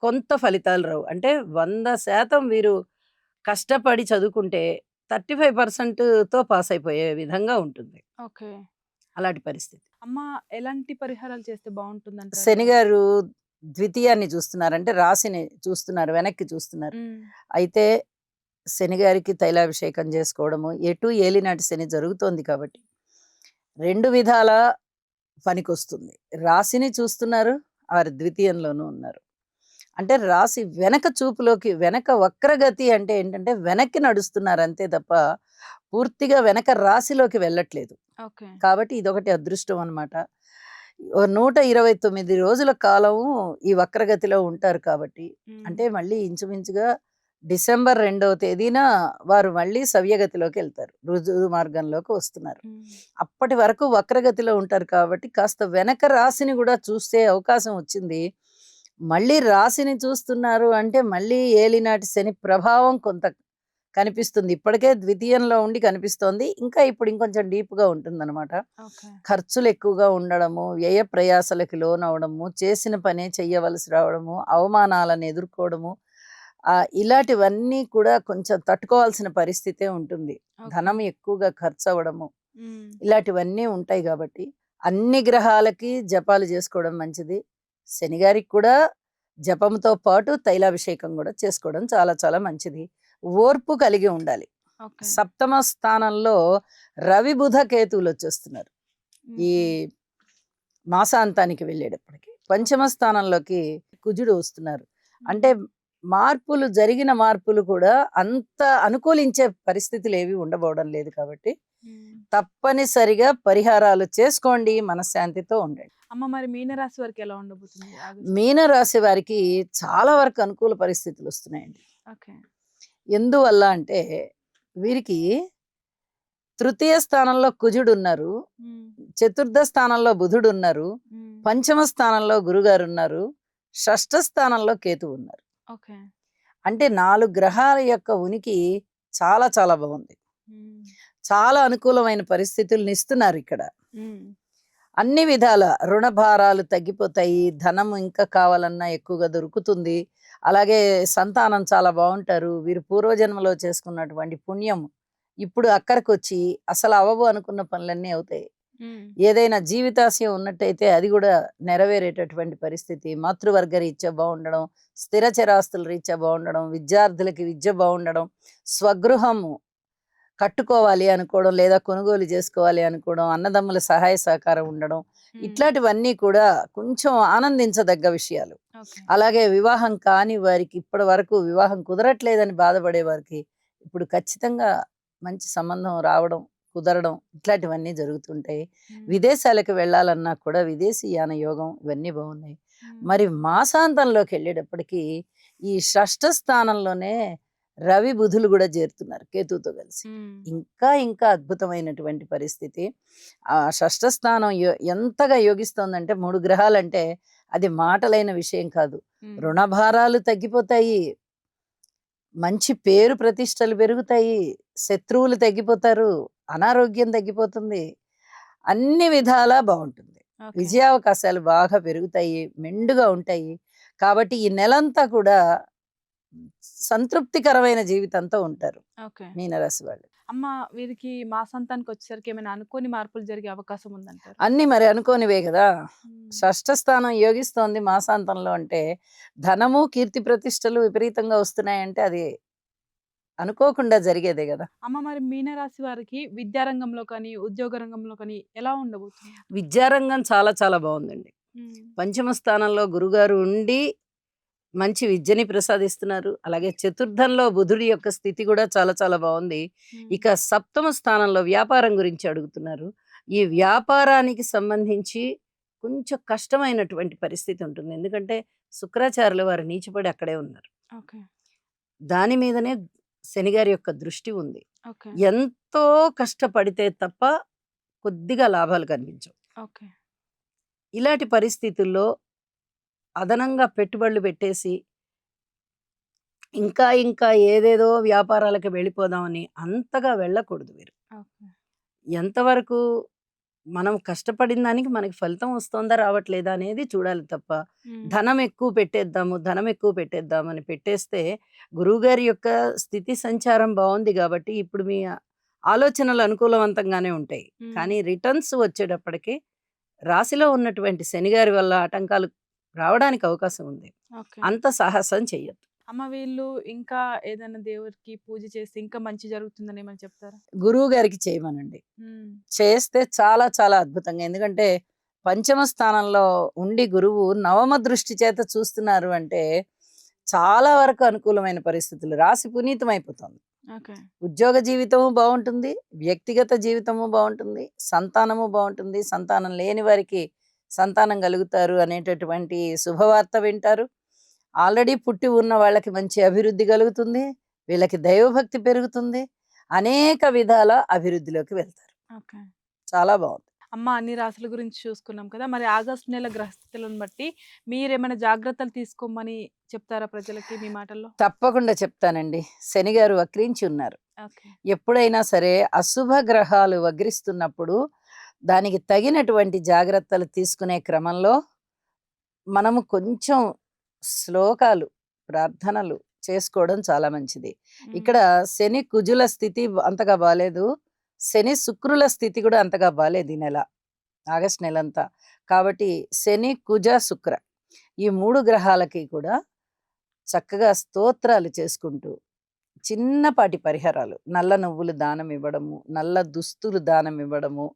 కొంత ఫలితాలు రావు. అంటే 100% వీరు కష్టపడి చదువుకుంటే 35%తో పాస్ అయిపోయే విధంగా ఉంటుంది. ఓకే. అలాంటి పరిస్థితి. అమ్మ ఎలాంటి పరిహారాలు చేస్తే బావుంటుందంటారు? శని గారు ద్వితీయాన్ని చూస్తున్నారు. అంటే రాశిని చూస్తున్నారు. వెనక్కి చూస్తున్నారు. హ్మ్. అయితే శని గారికి తైలాభిషేకం చేసుకోవడము, ఎటు ఏలినాటి శని జరుగుతోంది కాబట్టి 2 విధాలా పనికొస్తుంది. రాశిని చూస్తున్నారు. వారు ద్వితీయంలోనూ ఉన్నారు. అంటే రాశి వెనక చూపులోకి వెనక వక్రగతి అంటే ఏంటంటే వెనక్కి నడుస్తున్నారు అంతే తప్ప పూర్తిగా వెనక రాశిలోకి వెళ్ళట్లేదు. ఓకే. కాబట్టి ఇదొకటి అదృష్టం అన్నమాట. 129 రోజుల కాలము ఈ వక్రగతిలో ఉంటారు కాబట్టి హ్మ్. అంటే మళ్ళీ ఇంచుమించుగా డిసెంబర్ 2వ తేదీన వారు మళ్ళీ సవ్యగతిలోకి వెళ్తారు. రుజువు మార్గంలోకి వస్తున్నారు. హ్మ్. అప్పటి వరకు వక్రగతిలో ఉంటారు కాబట్టి కాస్త వెనక రాశిని కూడా చూసే అవకాశం వచ్చింది. మళ్ళీ రాశిని చూస్తున్నారు అంటే మళ్ళీ ఏలినాటి శని ప్రభావం కొంత కనిపిస్తుంది. ఇప్పటికే ద్వితీయంలో ఉండి కనిపిస్తోంది. ఇంకా ఇప్పుడు ఇంకొంచెం డీప్‌గా ఉంటుందన్నమాట. ఓకే. ఖర్చులు ఎక్కువగా ఉండడము, వ్యయ ప్రయాసలకి లోనవ్వడము, చేసిన పనే చెయ్యవలసి రావడము, అవమానాలను ఎదుర్కోవడము, ఇలాంటివన్నీ కూడా కొంచెం తట్టుకోవాల్సిన పరిస్థితే ఉంటుంది. ఓకే. ధనం ఎక్కువగా ఖర్చవ్వడము, హ్మ్. ఇలాంటివన్నీ ఉంటాయి గాబట్టి, అన్ని గ్రహాలకి జపాలు జేసుకోవడం మంచిది. శని గారికి కూడా జపంతో పాటు తైలాభిషేకం గూడా చేసుకోవడం చాలా చాలా మంచిది. ఓర్పు కలిగి ఉండాలి. ఓకే. సప్తమ స్థానంలో రవి, బుధ, కేతువులొచ్చేస్తున్నారు. ఈ హుహు. మాసాంతానికి వెళ్ళేటప్పటికి. పంచమ స్థానంలోకి కుజుడు వస్తున్నారు. అంటే హ్మ్. జరిగిన మార్పులు కూడా అంత అనుకూలించే పరిస్థితులేవి ఉండబోవడం లేదు కాబట్టి, హ్మ్. తప్పనిసరిగా పరిహారాలు చేసుకోండి. మనశ్శాంతితో ఉండండి. అమ్మ మరి మీనరాశి వారికి ఎలా ఉండబోతుంది ఆగస్టు? మీనరాశి వారికి చాలా వరకు అనుకూల పరిస్థితులొస్తున్నాయండి. ఓకే. ఎందువల్ల అంటే వీరికి తృతీయ స్థానంలో కుజుడున్నారు. హ్మ్. చతుర్థ స్థానంలో బుధుడున్నారు. హ్మ్. పంచమ స్థానంలో గురుగారున్నారు. షష్ఠ స్థానంలో కేతువున్నారు. ఓకే. అంటే 4 గ్రహాల యొక్క ఉనికి చాలా చాలా బాగుంది. హ్మ్. చాలా అనుకూలమైన పరిస్థితులనిస్తున్నారు ఇక్కడ. హ్మ్. అన్ని విధాల రుణ భారాలు తగ్గిపోతాయి. ధనం ఇంకా కావాలన్నా ఎక్కువగా దొరుకుతుంది. అలాగే సంతానం చాలా బావుంటారు. వీరు పూర్వజన్మలో చేసుకున్నటువంటి పుణ్యం ఇప్పుడు అక్కరకొచ్చి అసలు అవ్వవు అనుకున్న పనులన్నీ అవుతాయి. హ్మ్. ఏదైనా జీవితాశయం ఉన్నట్టయితే అది గూడా నెరవేరేటటువంటి పరిస్థితి. మాతృవర్గ రీత్యా బావుండడం, స్థిర చరాస్తుల రీత్యా బావుండడం, విద్యార్థులకి విద్య బావుండడం, స్వగృహము కట్టుకోవాలి అనుకోవడం, లేదా కొనుగోలు జేసుకోవాలి అనుకోవడం, అన్నదమ్ముల సహాయ సహకారం ఉండడం, హ్మ్. ఇట్లాంటివన్నీ కూడా కొంచెం ఆనందించదగ్గ విషయాలు. ఓకే. అలాగే వివాహం కాని వారికి ఇప్పటి వరకు వివాహం కుదరట్లేదని బాధపడే వారికి ఇప్పుడు ఖచ్చితంగా మంచి సంబంధం రావడం, కుదరడం ఇట్లాంటివన్నీ జరుగుతుంటాయి. హ్మ్. విదేశాలకు వెళ్ళాలన్నా కూడా విదేశీయాన యోగం ఇవన్నీ బాగున్నాయి. హ్మ్. మరి మాసాంతంలోకెళ్ళేటప్పటికి ఈ షష్ఠ స్థానంలోనే రవి, బుధులు గూడా చేరుతున్నారు కేతువుతో కలిసి. హ్మ్. ఇంకా ఇంకా అద్భుతమైనటువంటి పరిస్థితి. ఆ షష్ఠ స్థానం ఎంతగా యోగిస్తోందంటే 3 గ్రహాలంటే అది మాటలైన విషయం కాదు. హ్మ్. రుణభారాలు తగ్గిపోతాయి. మంచి పేరు ప్రతిష్టలు పెరుగుతాయి. శత్రువులు తగ్గిపోతారు. అనారోగ్యం తగ్గిపోతుంది. అన్ని విధాలా బావుంటుంది. ఓకే. విజయావకాశాలు బాగా పెరుగుతాయి. మెండుగా ఉంటాయి. కాబట్టి ఈ నెలంతా కూడా సంతృప్తికరమైన జీవితంతో ఉంటారు ఓకే. మీనరాశి వాళ్ళు. అమ్మ వీరికి మాసాంతానికొచ్చేసరికి ఏమైనా అనుకోని మార్పులు జరిగే అవకాశం ఉందంటారా? అన్నీ మరి అనుకోనివే గదా! హ్మ్. షష్ఠ స్థానం యోగిస్తోంది మాసాంతంలో అంటే ధనము, కీర్తి ప్రతిష్టలు విపరీతంగా వస్తున్నాయంటే అది అనుకోకుండా జరిగేదే గదా! అమ్మ మరి మీనరాశి వారికి విద్యారంగంలో కానీ, ఉద్యోగ రంగంలో కానీ ఎలా ఉండబోతుంది? విద్యారంగం చాలా చాలా బావుందండి. హ్మ్. పంచమ స్థానంలో గురుగారు ఉండి మంచి విద్యని ప్రసాదిస్తున్నారు. అలాగే చతుర్థంలో బుధుడి యొక్క స్థితి గూడా చాలా చాలా బావుంది. హ్మ్. ఇక సప్తమ స్థానంలో వ్యాపారం గురించి అడుగుతున్నారు. ఈ వ్యాపారానికి సంబంధించి కొంచెం కష్టమైనటువంటి పరిస్థితి ఉంటుంది. ఎందుకంటే శుక్రాచార్యుల వారు నీచపడి అక్కడే ఉన్నారు. ఓకే. దాని మీదనే శనిగారి యొక్క దృష్టి ఉంది. ఓకే. ఎంతో కష్టపడితే తప్ప కొద్దిగా లాభాలు కనిపించవు. ఓకే. ఇలాంటి పరిస్థితుల్లో అదనంగా పెట్టుబడులు పెట్టేసి ఇంకా ఇంకా ఏదేదో వ్యాపారాలకు వెళ్ళిపోదామని అంతగా వెళ్ళకూడదు వీరు. ఓకే. ఎంతవరకు మనం కష్టపడిన దానికి మనకి ఫలితం వస్తోందా రావట్లేదా అనేది చూడాలి తప్ప ఉమ్, ధనం ఎక్కువ పెట్టేద్దాము ధనం ఎక్కువ పెట్టేద్దాం అని పెట్టేస్తే గురువుగారి యొక్క స్థితి సంచారం బాగుంది కాబట్టి ఇప్పుడు మీ ఆలోచనలు అనుకూలవంతంగానే ఉంటాయి. ఉమ్, కానీ రిటర్న్స్ వచ్చేటప్పటికి రాశిలో ఉన్నటువంటి శనిగారి వల్ల ఆటంకాలు రావడానికి అవకాశం ఉంది. ఓకే. అంత సాహసం చెయ్యొద్దు. అమ్మ వీళ్ళు ఇంకా ఏదైనా దేవుడికి పూజ చేస్తే ఇంకా మంచి జరుగుతుందని ఏమైనా చెప్తారా? గురువు గారికి చేయమనండి. ఉమ్, చేస్తే చాలా చాలా అద్భుతంగా. ఎందుకంటే పంచమ స్థానంలో ఉండి గురువు నవమ దృష్టి చేత చూస్తున్నారు అంటే చాలా వరకు అనుకూలమైన పరిస్థితులు. రాశి పునీతమైపోతుంది. ఓకే. ఉద్యోగ జీవితము బావుంటుంది. వ్యక్తిగత జీవితము బావుంటుంది. సంతానము బావుంటుంది. సంతానం లేని వారికి సంతానం కలుగుతారు అనేటటువంటి శుభవార్త వింటారు. ఆల్రెడీ పుట్టి ఉన్న వాళ్ళకి మంచి అభివృద్ధి కలుగుతుంది. వీళ్ళకి దైవభక్తి పెరుగుతుంది. అనేక విధాల అభివృద్ధిలోకి వెళ్తారు. ఓకే. చాలా బావుంది. అమ్మ అన్ని రాశుల గురించి చూసుకున్నాం కదా! మరి ఆగస్టు నెల గ్రహస్థితులను బట్టి మీరేమైనా జాగ్రత్తలు తీసుకోమని చెప్తారా ప్రజలకి మీ మాటల్లో? తప్పకుండా చెప్తానండి. శనిగారు వక్రించి ఉన్నారు. ఓకే. ఎప్పుడైనా సరే అశుభ గ్రహాలు వగ్రిస్తున్నప్పుడు దానికి తగినటువంటి జాగ్రత్తలు తీసుకునే క్రమంలో మనము కొంచెం శ్లోకాలు, ప్రార్థనలు చేసుకోవడం చాలా మంచిది. ఉమ్, ఇక్కడ శని కుజుల స్థితి అంతగా బాలేదు. శని శుక్రుల స్థితి కూడా అంతగా బాలేదు ఈ నెల. ఆగస్ట్ నెలంతా. కాబట్టి శని, కుజ, శుక్ర ఈ 3 గ్రహాలకి కూడా చక్కగా స్తోత్రాలు చేసుకుంటూ చిన్నపాటి పరిహారాలు నల్ల నువ్వులు దానం ఇవ్వడము, నల్ల దుస్తులు దానం ఇవ్వడము,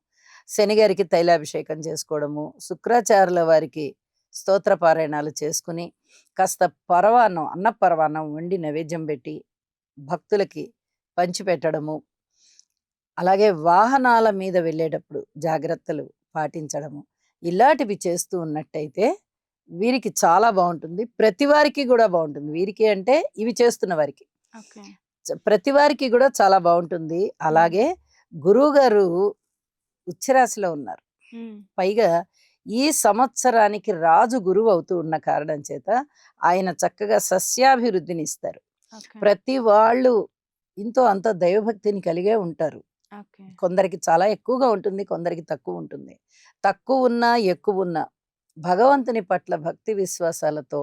శనిగారికి తైలాభిషేకం చేసుకోవడము, శుక్రాచార్యుల వారికి స్తోత్ర పారాయణాలు చేసుకుని కాస్త పరవాన్నం అన్న పరవాన్నం వండి నైవేద్యం పెట్టి భక్తులకి పంచిపెట్టడము, అలాగే వాహనాల మీద వెళ్ళేటప్పుడు జాగ్రత్తలు పాటించడము ఇలాంటివి చేస్తూ ఉన్నట్టయితే వీరికి చాలా బాగుంటుంది. ప్రతి వారికి కూడా బాగుంటుంది. వీరికి అంటే ఇవి చేస్తున్న వారికి ఓకే. ప్రతి వారికి కూడా చాలా బాగుంటుంది. అలాగే గురువు గారు ఉచ్చరాశిలో ఉన్నారు. ఉమ్, పైగా ఈ సంవత్సరానికి రాజు గురువు అవుతూ ఉన్న కారణం చేత ఆయన చక్కగా సస్యాభివృద్ధిని ఇస్తారు. ఓకే. ప్రతి వాళ్ళు ఇంతో అంత దైవభక్తిని కలిగే ఉంటారు. ఓకే. కొందరికి చాలా ఎక్కువగా ఉంటుంది, కొందరికి తక్కువ ఉంటుంది. తక్కువ ఉన్నా ఎక్కువ ఉన్నా భగవంతుని పట్ల భక్తి విశ్వాసాలతో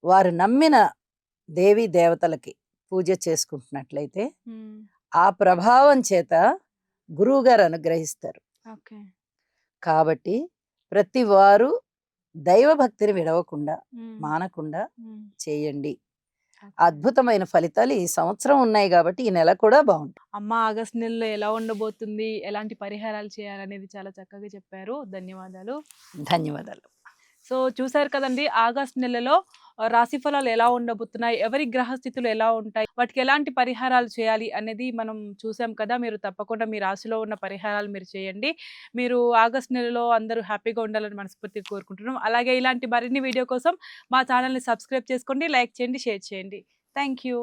వారు నమ్మిన దేవీ దేవతలకి పూజ చేసుకుంటున్నట్లయితే ఉమ్, ఆ ప్రభావం చేత గురువుగారు అనుగ్రహిస్తారు. ఓకే. కాబట్టి ప్రతి వారు దైవభక్తిని విడవకుండా ఉమ్, మానకుండా ఉమ్, చేయండి. ఓకే. అద్భుతమైన ఫలితాలు ఈ సంవత్సరం ఉన్నాయి కాబట్టి ఈ నెల కూడా బాగుంటుంది. అమ్మ ఆగస్ట్ నెలలో ఎలా ఉండబోతుంది? ఎలాంటి పరిహారాలు చేయాలనేది చాలా చక్కగా చెప్పారు. ధన్యవాదాలు. ధన్యవాదాలు. సో చూసారు కదండి ఆగస్ట్ నెలలో రాశి ఫలాలు ఎలా ఉండబోతున్నాయి, ఎవరి గ్రహస్థితులు ఎలా ఉంటాయి, వాటికి ఎలాంటి పరిహారాలు చేయాలి అనేది మనం చూసాం కదా. మీరు తప్పకుండా మీ రాశిలో ఉన్న పరిహారాలు మీరు చేయండి. మీరు ఆగస్ట్ నెలలో అందరూ హ్యాపీగా ఉండాలని మనస్ఫూర్తిగా కోరుకుంటున్నాం. అలాగే ఇలాంటి మరిన్ని వీడియో కోసం మా ఛానల్ని సబ్స్క్రైబ్ చేసుకోండి, లైక్ చేయండి, షేర్ చేయండి. Thank you.